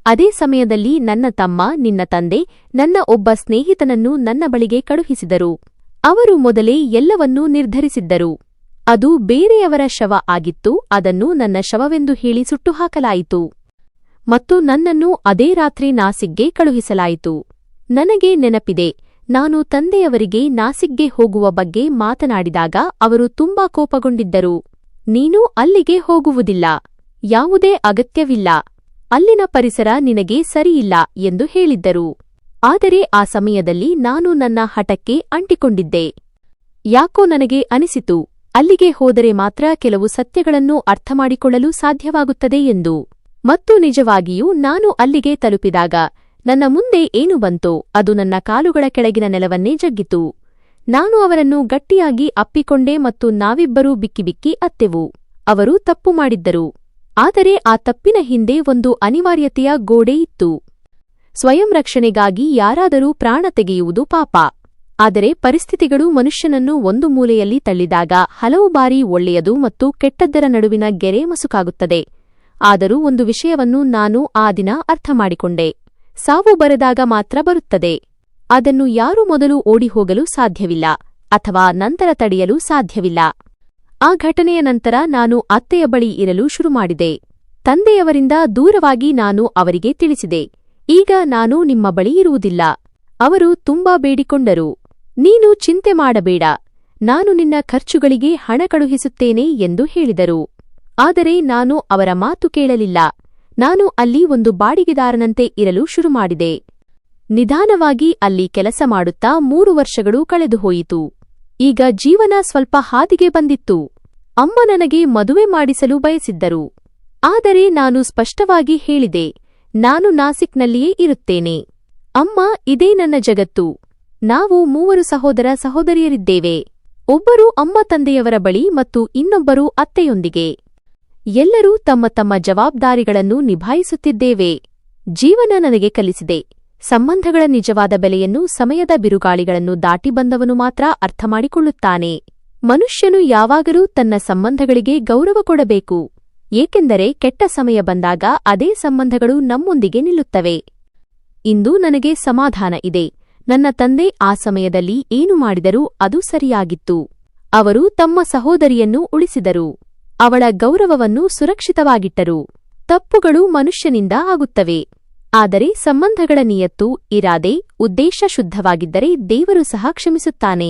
ಅದೇ ಸಮಯದಲ್ಲಿ ನನ್ನ ತಮ್ಮ, ನಿನ್ನ ತಂದೆ, ನನ್ನ ಒಬ್ಬ ಸ್ನೇಹಿತನನ್ನು ನನ್ನ ಬಳಿಗೆ ಕಳುಹಿಸಿದರು. ಅವರು ಮೊದಲೇ ಎಲ್ಲವನ್ನೂ ನಿರ್ಧರಿಸಿದ್ದರು. ಅದು ಬೇರೆಯವರ ಶವ ಆಗಿತ್ತು. ಅದನ್ನು ನನ್ನ ಶವವೆಂದು ಹೇಳಿ ಸುಟ್ಟುಹಾಕಲಾಯಿತು ಮತ್ತು ನನ್ನನ್ನು ಅದೇ ರಾತ್ರಿ ನಾಸಿಕ್ಗೆ ಕಳುಹಿಸಲಾಯಿತು. ನನಗೆ ನೆನಪಿದೆ, ನಾನು ತಂದೆಯವರಿಗೆ ನಾಸಿಕ್ಗೆ ಹೋಗುವ ಬಗ್ಗೆ ಮಾತನಾಡಿದಾಗ ಅವರು ತುಂಬಾ ಕೋಪಗೊಂಡಿದ್ದರು. ನೀನು ಅಲ್ಲಿಗೆ ಹೋಗುವುದಿಲ್ಲ, ಯಾವುದೇ ಅಗತ್ಯವಿಲ್ಲ, ಅಲ್ಲಿನ ಪರಿಸರ ನಿನಗೆ ಸರಿಯಿಲ್ಲ ಎಂದು ಹೇಳಿದ್ದರು. ಆದರೆ ಆ ಸಮಯದಲ್ಲಿ ನಾನು ನನ್ನ ಹಠಕ್ಕೆ ಅಂಟಿಕೊಂಡಿದ್ದೆ. ಯಾಕೋ ನನಗೆ ಅನಿಸಿತು, ಅಲ್ಲಿಗೆ ಹೋದರೆ ಮಾತ್ರ ಕೆಲವು ಸತ್ಯಗಳನ್ನು ಅರ್ಥಮಾಡಿಕೊಳ್ಳಲು ಸಾಧ್ಯವಾಗುತ್ತದೆ ಎಂದು. ಮತ್ತು ನಿಜವಾಗಿಯೂ ನಾನು ಅಲ್ಲಿಗೆ ತಲುಪಿದಾಗ ನನ್ನ ಮುಂದೆ ಏನು ಬಂತೋ ಅದು ನನ್ನ ಕಾಲುಗಳ ಕೆಳಗಿನ ನೆಲವನ್ನೇ ಜಗ್ಗಿತು. ನಾನು ಅವರನ್ನು ಗಟ್ಟಿಯಾಗಿ ಅಪ್ಪಿಕೊಂಡೆ ಮತ್ತು ನಾವಿಬ್ಬರೂ ಬಿಕ್ಕಿ ಅತ್ತೆವು. ಅವರು ತಪ್ಪು ಮಾಡಿದ್ದರು. ಆದರೆ ಆ ತಪ್ಪಿನ ಹಿಂದೆ ಒಂದು ಅನಿವಾರ್ಯತೆಯ ಗೋಡೆ ಇತ್ತು. ಸ್ವಯಂ ರಕ್ಷಣೆಗಾಗಿ ಯಾರಾದರೂ ಪ್ರಾಣ ತೆಗೆಯುವುದು ಪಾಪ. ಆದರೆ ಪರಿಸ್ಥಿತಿಗಳು ಮನುಷ್ಯನನ್ನು ಒಂದು ಮೂಲೆಯಲ್ಲಿ ತಳ್ಳಿದಾಗ ಹಲವು ಬಾರಿ ಒಳ್ಳೆಯದು ಮತ್ತು ಕೆಟ್ಟದ್ದರ ನಡುವಿನ ಗೆರೆ ಮಸುಕಾಗುತ್ತದೆ. ಆದರೂ ಒಂದು ವಿಷಯವನ್ನು ನಾನು ಆ ದಿನ ಅರ್ಥಮಾಡಿಕೊಂಡೆ, ಸಾವು ಬರೆದಾಗ ಮಾತ್ರ ಬರುತ್ತದೆ. ಅದನ್ನು ಯಾರೂ ಮೊದಲು ಓಡಿಹೋಗಲು ಸಾಧ್ಯವಿಲ್ಲ ಅಥವಾ ನಂತರ ತಡೆಯಲು ಸಾಧ್ಯವಿಲ್ಲ. ಆ ಘಟನೆಯ ನಂತರ ನಾನು ಅತ್ತೆಯ ಬಳಿ ಇರಲು ಶುರುಮಾಡಿದೆ. ತಂದೆಯವರಿಂದ ದೂರವಾಗಿ ನಾನು ಅವರಿಗೆ ತಿಳಿಸಿದೆ, ಈಗ ನಾನು ನಿಮ್ಮ ಬಳಿ ಇರುವುದಿಲ್ಲ. ಅವರು ತುಂಬಾ ಬೇಡಿಕೊಂಡರು, ನೀನು ಚಿಂತೆ ಮಾಡಬೇಡ, ನಾನು ನಿನ್ನ ಖರ್ಚುಗಳಿಗೆ ಹಣ ಕಳುಹಿಸುತ್ತೇನೆ ಎಂದು ಹೇಳಿದರು. ಆದರೆ ನಾನು ಅವರ ಮಾತು ಕೇಳಲಿಲ್ಲ. ನಾನು ಅಲ್ಲಿ ಒಂದು ಬಾಡಿಗೆದಾರನಂತೆ ಇರಲು ಶುರುಮಾಡಿದೆ. ನಿಧಾನವಾಗಿ ಅಲ್ಲಿ ಕೆಲಸ ಮಾಡುತ್ತಾ 3 ವರ್ಷಗಳು ಕಳೆದುಹೋಯಿತು. ಈಗ ಜೀವನ ಸ್ವಲ್ಪ ಹಾದಿಗೆ ಬಂದಿತ್ತು. ಅಮ್ಮ ನನಗೆ ಮದುವೆ ಮಾಡಿಸಲು ಬಯಸಿದ್ದರು. ಆದರೆ ನಾನು ಸ್ಪಷ್ಟವಾಗಿ ಹೇಳಿದೆ, ನಾನು ನಾಸಿಕ್ನಲ್ಲಿಯೇ ಇರುತ್ತೇನೆ. ಅಮ್ಮ, ಇದೇ ನನ್ನ ಜಗತ್ತು. ನಾವು 3 ಸಹೋದರ ಸಹೋದರಿಯರಿದ್ದೇವೆ. ಒಬ್ಬರು ಅಮ್ಮ ತಂದೆಯವರ ಬಳಿ ಮತ್ತು ಇನ್ನೊಬ್ಬರು ಅತ್ತೆಯೊಂದಿಗೆ. ಎಲ್ಲರೂ ತಮ್ಮ ತಮ್ಮ ಜವಾಬ್ದಾರಿಗಳನ್ನು ನಿಭಾಯಿಸುತ್ತಿದ್ದೇವೆ. ಜೀವನ ನನಗೆ ಕಲಿಸಿದೆ, ಸಂಬಂಧಗಳ ನಿಜವಾದ ಬೆಲೆಯನ್ನು ಸಮಯದ ಬಿರುಗಾಳಿಗಳನ್ನು ದಾಟಿ ಬಂದವನು ಮಾತ್ರ ಅರ್ಥಮಾಡಿಕೊಳ್ಳುತ್ತಾನೆ. ಮನುಷ್ಯನು ಯಾವಾಗಲೂ ತನ್ನ ಸಂಬಂಧಗಳಿಗೆ ಗೌರವ ಕೊಡಬೇಕು, ಏಕೆಂದರೆ ಕೆಟ್ಟ ಸಮಯ ಬಂದಾಗ ಅದೇ ಸಂಬಂಧಗಳು ನಮ್ಮೊಂದಿಗೆ ನಿಲ್ಲುತ್ತವೆ. ಇಂದು ನನಗೆ ಸಮಾಧಾನ ಇದೆ. ನನ್ನ ತಂದೆ ಆ ಸಮಯದಲ್ಲಿ ಏನು ಮಾಡಿದರೂ ಅದು ಸರಿಯಾಗಿತ್ತು. ಅವರು ತಮ್ಮ ಸಹೋದರಿಯನ್ನು ಉಳಿಸಿದರು. ಅವಳ ಗೌರವವನ್ನು ಸುರಕ್ಷಿತವಾಗಿಟ್ಟರು. ತಪ್ಪುಗಳು ಮನುಷ್ಯನಿಂದ ಆಗುತ್ತವೆ, ಆದರೆ ಸಂಬಂಧಗಳ ನಿಯತ್ತು, ಇರಾದೆ, ಉದ್ದೇಶ ಶುದ್ಧವಾಗಿದ್ದರೆ ದೇವರು ಸಹ ಕ್ಷಮಿಸುತ್ತಾನೆ.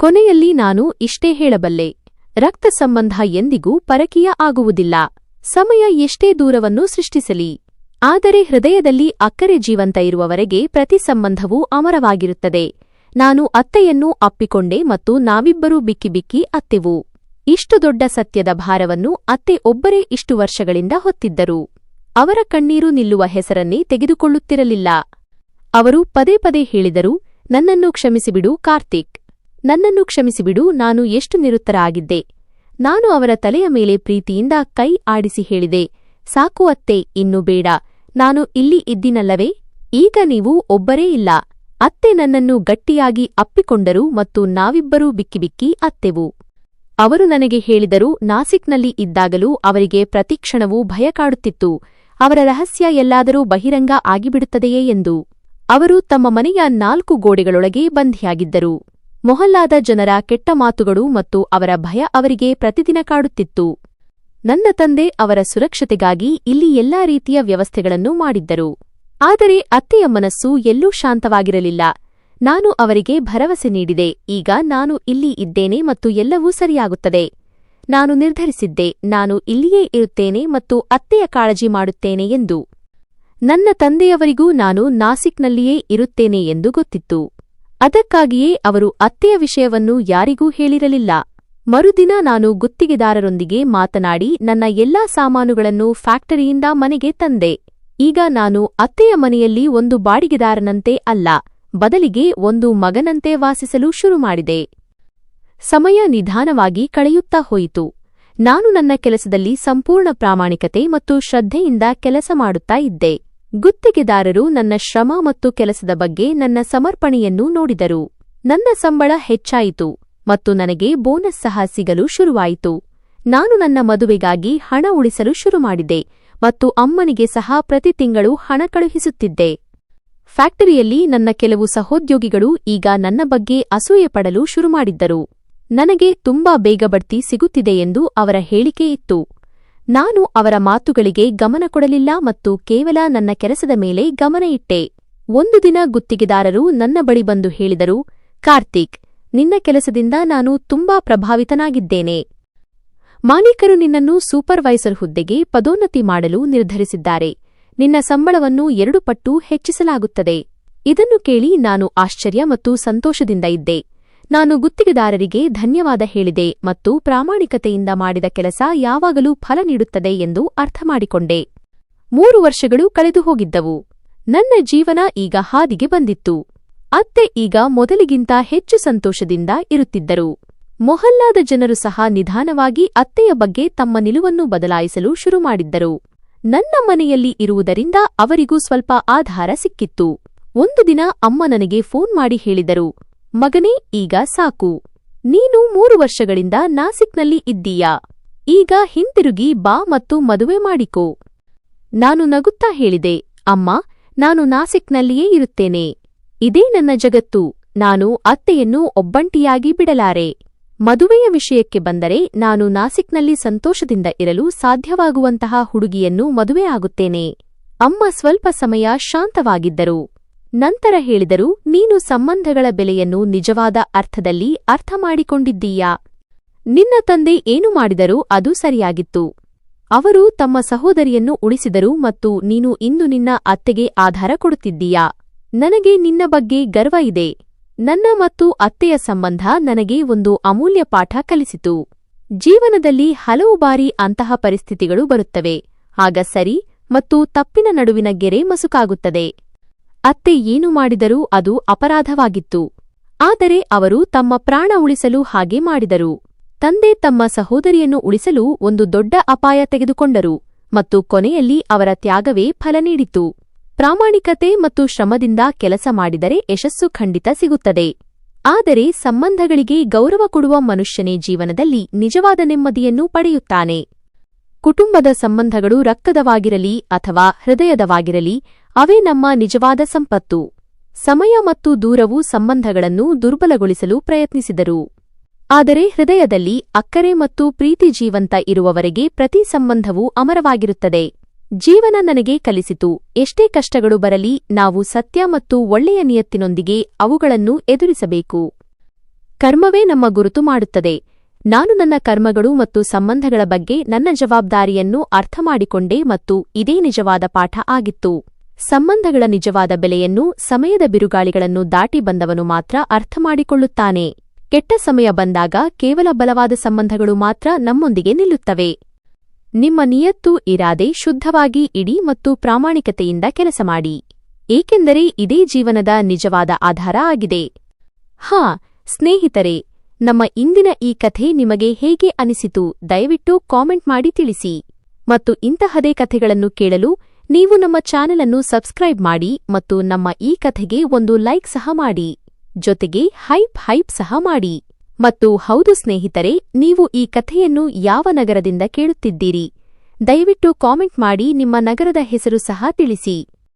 ಕೊನೆಯಲ್ಲಿ ನಾನು ಇಷ್ಟೇ ಹೇಳಬಲ್ಲೆ, ರಕ್ತ ಸಂಬಂಧ ಎಂದಿಗೂ ಪರಕೀಯ ಆಗುವುದಿಲ್ಲ. ಸಮಯ ಎಷ್ಟೇ ದೂರವನ್ನು ಸೃಷ್ಟಿಸಲಿ, ಆದರೆ ಹೃದಯದಲ್ಲಿ ಅಕ್ಕರೆ ಜೀವಂತ ಇರುವವರೆಗೆ ಪ್ರತಿ ಸಂಬಂಧವೂ ಅಮರವಾಗಿರುತ್ತದೆ. ನಾನು ಅತ್ತೆಯನ್ನು ಅಪ್ಪಿಕೊಂಡೆ ಮತ್ತು ನಾವಿಬ್ಬರೂ ಬಿಕ್ಕಿ ಬಿಕ್ಕಿ ಅತ್ತೆವು. ಇಷ್ಟು ದೊಡ್ಡ ಸತ್ಯದ ಭಾರವನ್ನು ಅತ್ತೆ ಒಬ್ಬರೇ ಇಷ್ಟು ವರ್ಷಗಳಿಂದ ಹೊತ್ತಿದ್ದರು. ಅವರ ಕಣ್ಣೀರು ನಿಲ್ಲುವ ಹೆಸರನ್ನೇ ತೆಗೆದುಕೊಳ್ಳುತ್ತಿರಲಿಲ್ಲ. ಅವರು ಪದೇ ಪದೇ ಹೇಳಿದರು, ನನ್ನನ್ನು ಕ್ಷಮಿಸಿಬಿಡು ಕಾರ್ತಿಕ್, ನನ್ನನ್ನು ಕ್ಷಮಿಸಿಬಿಡು. ನಾನು ಎಷ್ಟು ನಿರುತ್ತರ ಆಗಿದ್ದೆ. ನಾನು ಅವರ ತಲೆಯ ಮೇಲೆ ಪ್ರೀತಿಯಿಂದ ಕೈ ಆಡಿಸಿ ಹೇಳಿದೆ, ಸಾಕು ಅತ್ತೆ, ಇನ್ನು ಬೇಡ. ನಾನು ಇಲ್ಲಿ ಇದ್ದೀನಲ್ಲವೇ, ಈಗ ನೀವು ಒಬ್ಬರೇ ಇಲ್ಲ. ಅತ್ತೆ ನನ್ನನ್ನು ಗಟ್ಟಿಯಾಗಿ ಅಪ್ಪಿಕೊಂಡರು ಮತ್ತು ನಾವಿಬ್ಬರೂ ಬಿಕ್ಕಿಬಿಕ್ಕಿ ಅತ್ತೆವು. ಅವರು ನನಗೆ ಹೇಳಿದರು, ನಾಸಿಕ್ನಲ್ಲಿ ಇದ್ದಾಗಲೂ ಅವರಿಗೆ ಪ್ರತಿಕ್ಷಣವೂ ಭಯ ಕಾಡುತ್ತಿತ್ತು, ಅವರ ರಹಸ್ಯ ಎಲ್ಲಾದರೂ ಬಹಿರಂಗ ಆಗಿಬಿಡುತ್ತದೆಯೇ ಎಂದು. ಅವರು ತಮ್ಮ ಮನೆಯ 4 ಗೋಡೆಗಳೊಳಗೆ ಬಂಧಿಯಾಗಿದ್ದರು. ಮೊಹಲ್ಲಾದ ಜನರ ಕೆಟ್ಟ ಮಾತುಗಳು ಮತ್ತು ಅವರ ಭಯ ಅವರಿಗೆ ಪ್ರತಿದಿನ ಕಾಡುತ್ತಿತ್ತು. ನನ್ನ ತಂದೆ ಅವರ ಸುರಕ್ಷತೆಗಾಗಿ ಇಲ್ಲಿ ಎಲ್ಲಾ ರೀತಿಯ ವ್ಯವಸ್ಥೆಗಳನ್ನು ಮಾಡಿದ್ದರು. ಆದರೆ ಅತ್ತೆಯ ಮನಸ್ಸು ಎಲ್ಲೂ ಶಾಂತವಾಗಿರಲಿಲ್ಲ. ನಾನು ಅವರಿಗೆ ಭರವಸೆ ನೀಡಿದೆ, ಈಗ ನಾನು ಇಲ್ಲಿ ಇದ್ದೇನೆ ಮತ್ತು ಎಲ್ಲವೂ ಸರಿಯಾಗುತ್ತದೆ. ನಾನು ನಿರ್ಧರಿಸಿದ್ದೆ, ನಾನು ಇಲ್ಲಿಯೇ ಇರುತ್ತೇನೆ ಮತ್ತು ಅತ್ತೆಯ ಕಾಳಜಿ ಮಾಡುತ್ತೇನೆ ಎಂದು. ನನ್ನ ತಂದೆಯವರಿಗೂ ನಾನು ನಾಸಿಕ್ನಲ್ಲಿಯೇ ಇರುತ್ತೇನೆ ಎಂದು ಗೊತ್ತಿತ್ತು. ಅದಕ್ಕಾಗಿಯೇ ಅವರು ಅತ್ತೆಯ ವಿಷಯವನ್ನು ಯಾರಿಗೂ ಹೇಳಿರಲಿಲ್ಲ. ಮರುದಿನ ನಾನು ಗುತ್ತಿಗೆದಾರರೊಂದಿಗೆ ಮಾತನಾಡಿ ನನ್ನ ಎಲ್ಲಾ ಸಾಮಾನುಗಳನ್ನು ಫ್ಯಾಕ್ಟರಿಯಿಂದ ಮನೆಗೆ ತಂದೆ. ಈಗ ನಾನು ಅತ್ತೆಯ ಮನೆಯಲ್ಲಿ ಒಂದು ಬಾಡಿಗೆದಾರನಂತೆ ಅಲ್ಲ, ಬದಲಿಗೆ ಒಂದು ಮಗನಂತೆ ವಾಸಿಸಲು ಶುರುಮಾಡಿದೆ. ಸಮಯ ನಿಧಾನವಾಗಿ ಕಳೆಯುತ್ತಾ ಹೋಯಿತು. ನಾನು ನನ್ನ ಕೆಲಸದಲ್ಲಿ ಸಂಪೂರ್ಣ ಪ್ರಾಮಾಣಿಕತೆ ಮತ್ತು ಶ್ರದ್ಧೆಯಿಂದ ಕೆಲಸ ಮಾಡುತ್ತಾ ಇದ್ದೆ. ಗುತ್ತಿಗೆದಾರರು ನನ್ನ ಶ್ರಮ ಮತ್ತು ಕೆಲಸದ ಬಗ್ಗೆ ನನ್ನ ಸಮರ್ಪಣೆಯನ್ನು ನೋಡಿದರು. ನನ್ನ ಸಂಬಳ ಹೆಚ್ಚಾಯಿತು ಮತ್ತು ನನಗೆ ಬೋನಸ್ ಸಹ ಸಿಗಲು ಶುರುವಾಯಿತು. ನಾನು ನನ್ನ ಮದುವೆಗಾಗಿ ಹಣ ಉಳಿಸಲು ಶುರುಮಾಡಿದೆ ಮತ್ತು ಅಮ್ಮನಿಗೆ ಸಹ ಪ್ರತಿ ತಿಂಗಳು ಹಣ ಕಳುಹಿಸುತ್ತಿದ್ದೆ. ಫ್ಯಾಕ್ಟರಿಯಲ್ಲಿ ನನ್ನ ಕೆಲವು ಸಹೋದ್ಯೋಗಿಗಳು ಈಗ ನನ್ನ ಬಗ್ಗೆ ಅಸೂಯೆ ಪಡಲು ಶುರುಮಾಡಿದ್ದರು. ನನಗೆ ತುಂಬಾ ಬೇಗ ಬಡ್ತಿ ಸಿಗುತ್ತಿದೆ ಎಂದು ಅವರ ಹೇಳಿಕೆ ಇತ್ತು. ನಾನು ಅವರ ಮಾತುಗಳಿಗೆ ಗಮನ ಕೊಡಲಿಲ್ಲ ಮತ್ತು ಕೇವಲ ನನ್ನ ಕೆಲಸದ ಮೇಲೆ ಗಮನ ಇಟ್ಟೆ. ಒಂದು ದಿನ ಗುತ್ತಿಗೆದಾರರು ನನ್ನ ಬಳಿ ಬಂದು ಹೇಳಿದರು, ಕಾರ್ತಿಕ್, ನಿನ್ನ ಕೆಲಸದಿಂದ ನಾನು ತುಂಬಾ ಪ್ರಭಾವಿತನಾಗಿದ್ದೇನೆ. ಮಾಲೀಕರು ನಿನ್ನನ್ನು ಸೂಪರ್ವೈಸರ್ ಹುದ್ದೆಗೆ ಪದೋನ್ನತಿ ಮಾಡಲು ನಿರ್ಧರಿಸಿದ್ದಾರೆ. ನಿನ್ನ ಸಂಬಳವನ್ನು 2 ಪಟ್ಟು ಹೆಚ್ಚಿಸಲಾಗುತ್ತದೆ. ಇದನ್ನು ಕೇಳಿ ನಾನು ಆಶ್ಚರ್ಯ ಮತ್ತು ಸಂತೋಷದಿಂದ ಇದ್ದೆ. ನಾನು ಗುತ್ತಿಗೆದಾರರಿಗೆ ಧನ್ಯವಾದ ಹೇಳಿದೆ ಮತ್ತು ಪ್ರಾಮಾಣಿಕತೆಯಿಂದ ಮಾಡಿದ ಕೆಲಸ ಯಾವಾಗಲೂ ಫಲ ನೀಡುತ್ತದೆ ಎಂದು ಅರ್ಥಮಾಡಿಕೊಂಡೆ. 3 ವರ್ಷಗಳು ಕಳೆದು ಹೋಗಿದ್ದವು. ನನ್ನ ಜೀವನ ಈಗ ಹಾದಿಗೆ ಬಂದಿತ್ತು. ಅತ್ತೆ ಈಗ ಮೊದಲಿಗಿಂತ ಹೆಚ್ಚು ಸಂತೋಷದಿಂದ ಇರುತ್ತಿದ್ದರು. ಮೊಹಲ್ಲಾದ ಜನರು ಸಹ ನಿಧಾನವಾಗಿ ಅತ್ತೆಯ ಬಗ್ಗೆ ತಮ್ಮ ನಿಲುವನ್ನು ಬದಲಾಯಿಸಲು ಶುರುಮಾಡಿದ್ದರು. ನನ್ನ ಮನೆಯಲ್ಲಿ ಇರುವುದರಿಂದ ಅವರಿಗೂ ಸ್ವಲ್ಪ ಆಧಾರ ಸಿಕ್ಕಿತ್ತು. ಒಂದು ದಿನ ಅಮ್ಮ ನನಗೆ ಫೋನ್ ಮಾಡಿ ಹೇಳಿದರು, ಮಗನೇ, ಈಗ ಸಾಕು. ನೀನು 3 ವರ್ಷಗಳಿಂದ ನಾಸಿಕ್ನಲ್ಲಿ ಇದ್ದೀಯಾ. ಈಗ ಹಿಂತಿರುಗಿ ಬಾ ಮತ್ತು ಮದುವೆ ಮಾಡಿಕೋ. ನಾನು ನಗುತ್ತಾ ಹೇಳಿದೆ, ಅಮ್ಮ, ನಾನು ನಾಸಿಕ್ನಲ್ಲಿಯೇ ಇರುತ್ತೇನೆ. ಇದೇ ನನ್ನ ಜಗತ್ತು. ನಾನು ಅತ್ತೆಯನ್ನು ಒಬ್ಬಂಟಿಯಾಗಿ ಬಿಡಲಾರೆ. ಮದುವೆಯ ವಿಷಯಕ್ಕೆ ಬಂದರೆ ನಾನು ನಾಸಿಕ್ನಲ್ಲಿ ಸಂತೋಷದಿಂದ ಇರಲು ಸಾಧ್ಯವಾಗುವಂತಹ ಹುಡುಗಿಯನ್ನು ಮದುವೆಯಾಗುತ್ತೇನೆ. ಅಮ್ಮ ಸ್ವಲ್ಪ ಸಮಯ ಶಾಂತವಾಗಿದ್ದರು. ನಂತರ ಹೇಳಿದರು, ನೀನು ಸಂಬಂಧಗಳ ಬೆಲೆಯನ್ನು ನಿಜವಾದ ಅರ್ಥದಲ್ಲಿ ಅರ್ಥಮಾಡಿಕೊಂಡಿದ್ದೀಯಾ. ನಿನ್ನ ತಂದೆ ಏನು ಮಾಡಿದರೂ ಅದು ಸರಿಯಾಗಿತ್ತು. ಅವರು ತಮ್ಮ ಸಹೋದರಿಯನ್ನು ಉಳಿಸಿದರು ಮತ್ತು ನೀನು ಇಂದು ನಿನ್ನ ಅತ್ತೆಗೆ ಆಧಾರ ಕೊಡುತ್ತಿದ್ದೀಯಾ. ನನಗೆ ನಿನ್ನ ಬಗ್ಗೆ ಗರ್ವ ಇದೆ. ನನ್ನ ಮತ್ತು ಅತ್ತೆಯ ಸಂಬಂಧ ನನಗೆ ಒಂದು ಅಮೂಲ್ಯ ಪಾಠ ಕಲಿಸಿತು. ಜೀವನದಲ್ಲಿ ಹಲವು ಬಾರಿ ಅಂತಹ ಪರಿಸ್ಥಿತಿಗಳು ಬರುತ್ತವೆ. ಆಗ ಸರಿ ಮತ್ತು ತಪ್ಪಿನ ನಡುವಿನ ಗೆರೆ ಮಸುಕಾಗುತ್ತದೆ. ಅತ್ತೆ ಏನು ಮಾಡಿದರೂ ಅದು ಅಪರಾಧವಾಗಿತ್ತು. ಆದರೆ ಅವರು ತಮ್ಮ ಪ್ರಾಣ ಉಳಿಸಲು ಹಾಗೆ ಮಾಡಿದರು. ತಂದೆ ತಮ್ಮ ಸಹೋದರಿಯನ್ನು ಉಳಿಸಲು ಒಂದು ದೊಡ್ಡ ಅಪಾಯ ತೆಗೆದುಕೊಂಡರು ಮತ್ತು ಕೊನೆಯಲ್ಲಿ ಅವರ ತ್ಯಾಗವೇ ಫಲ ನೀಡಿತು. ಪ್ರಾಮಾಣಿಕತೆ ಮತ್ತು ಶ್ರಮದಿಂದ ಕೆಲಸ ಮಾಡಿದರೆ ಯಶಸ್ಸು ಖಂಡಿತ ಸಿಗುತ್ತದೆ. ಆದರೆ ಸಂಬಂಧಗಳಿಗೆ ಗೌರವ ಕೊಡುವ ಮನುಷ್ಯನೇ ಜೀವನದಲ್ಲಿ ನಿಜವಾದ ನೆಮ್ಮದಿಯನ್ನು ಪಡೆಯುತ್ತಾನೆ. ಕುಟುಂಬದ ಸಂಬಂಧಗಳು ರಕ್ತದವಾಗಿರಲಿ ಅಥವಾ ಹೃದಯದವಾಗಿರಲಿ, ಅವೇ ನಮ್ಮ ನಿಜವಾದ ಸಂಪತ್ತು. ಸಮಯ ಮತ್ತು ದೂರವು ಸಂಬಂಧಗಳನ್ನು ದುರ್ಬಲಗೊಳಿಸಲು ಪ್ರಯತ್ನಿಸಿದರು. ಆದರೆ ಹೃದಯದಲ್ಲಿ ಅಕ್ಕರೆ ಮತ್ತು ಪ್ರೀತಿ ಜೀವಂತ ಇರುವವರೆಗೆ ಪ್ರತಿ ಸಂಬಂಧವೂ ಅಮರವಾಗಿರುತ್ತದೆ. ಜೀವನ ನನಗೆ ಕಲಿಸಿತು, ಎಷ್ಟೇ ಕಷ್ಟಗಳು ಬರಲಿ ನಾವು ಸತ್ಯ ಮತ್ತು ಒಳ್ಳೆಯ ನಿಯತ್ತಿನೊಂದಿಗೆ ಅವುಗಳನ್ನು ಎದುರಿಸಬೇಕು. ಕರ್ಮವೇ ನಮ್ಮ ಗುರುತು ಮಾಡುತ್ತದೆ. ನಾನು ನನ್ನ ಕರ್ಮಗಳು ಮತ್ತು ಸಂಬಂಧಗಳ ಬಗ್ಗೆ ನನ್ನ ಜವಾಬ್ದಾರಿಯನ್ನು ಅರ್ಥಮಾಡಿಕೊಂಡೆ ಮತ್ತು ಇದೇ ನಿಜವಾದ ಪಾಠ ಆಗಿತ್ತು. ಸಂಬಂಧಗಳ ನಿಜವಾದ ಬೆಲೆಯನ್ನು ಸಮಯದ ಬಿರುಗಾಳಿಗಳನ್ನು ದಾಟಿ ಬಂದವನು ಮಾತ್ರ ಅರ್ಥಮಾಡಿಕೊಳ್ಳುತ್ತಾನೆ. ಕೆಟ್ಟ ಸಮಯ ಬಂದಾಗ ಕೇವಲ ಬಲವಾದ ಸಂಬಂಧಗಳು ಮಾತ್ರ ನಮ್ಮೊಂದಿಗೆ ನಿಲ್ಲುತ್ತವೆ. ನಿಮ್ಮ ನಿಯತ್ತು ಇರಾದೆ ಶುದ್ಧವಾಗಿ ಇಡಿ ಮತ್ತು ಪ್ರಾಮಾಣಿಕತೆಯಿಂದ ಕೆಲಸ ಮಾಡಿ, ಏಕೆಂದರೆ ಇದೇ ಜೀವನದ ನಿಜವಾದ ಆಧಾರ ಆಗಿದೆ. ಸ್ನೇಹಿತರೆ, ನಮ್ಮ ಇಂದಿನ ಈ ಕಥೆ ನಿಮಗೆ ಹೇಗೆ ಅನಿಸಿತು ದಯವಿಟ್ಟು ಕಾಮೆಂಟ್ ಮಾಡಿ ತಿಳಿಸಿ. ಮತ್ತು ಇಂತಹದೇ ಕಥೆಗಳನ್ನು ಕೇಳಲು ನೀವು ನಮ್ಮ ಚಾನೆಲ್ ಅನ್ನು ಸಬ್ಸ್ಕ್ರೈಬ್ ಮಾಡಿ ಮತ್ತು ನಮ್ಮ ಈ ಕಥೆಗೆ ಒಂದು ಲೈಕ್ ಸಹ ಮಾಡಿ, ಜೊತೆಗೆ ಹೈಪ್ ಸಹ ಮಾಡಿ. ಮತ್ತು ಹೌದು ಸ್ನೇಹಿತರೆ, ನೀವು ಈ ಕಥೆಯನ್ನು ಯಾವ ನಗರದಿಂದ ಕೇಳುತ್ತಿದ್ದೀರಿ ದಯವಿಟ್ಟು ಕಾಮೆಂಟ್ ಮಾಡಿ ನಿಮ್ಮ ನಗರದ ಹೆಸರು ಸಹ ತಿಳಿಸಿ.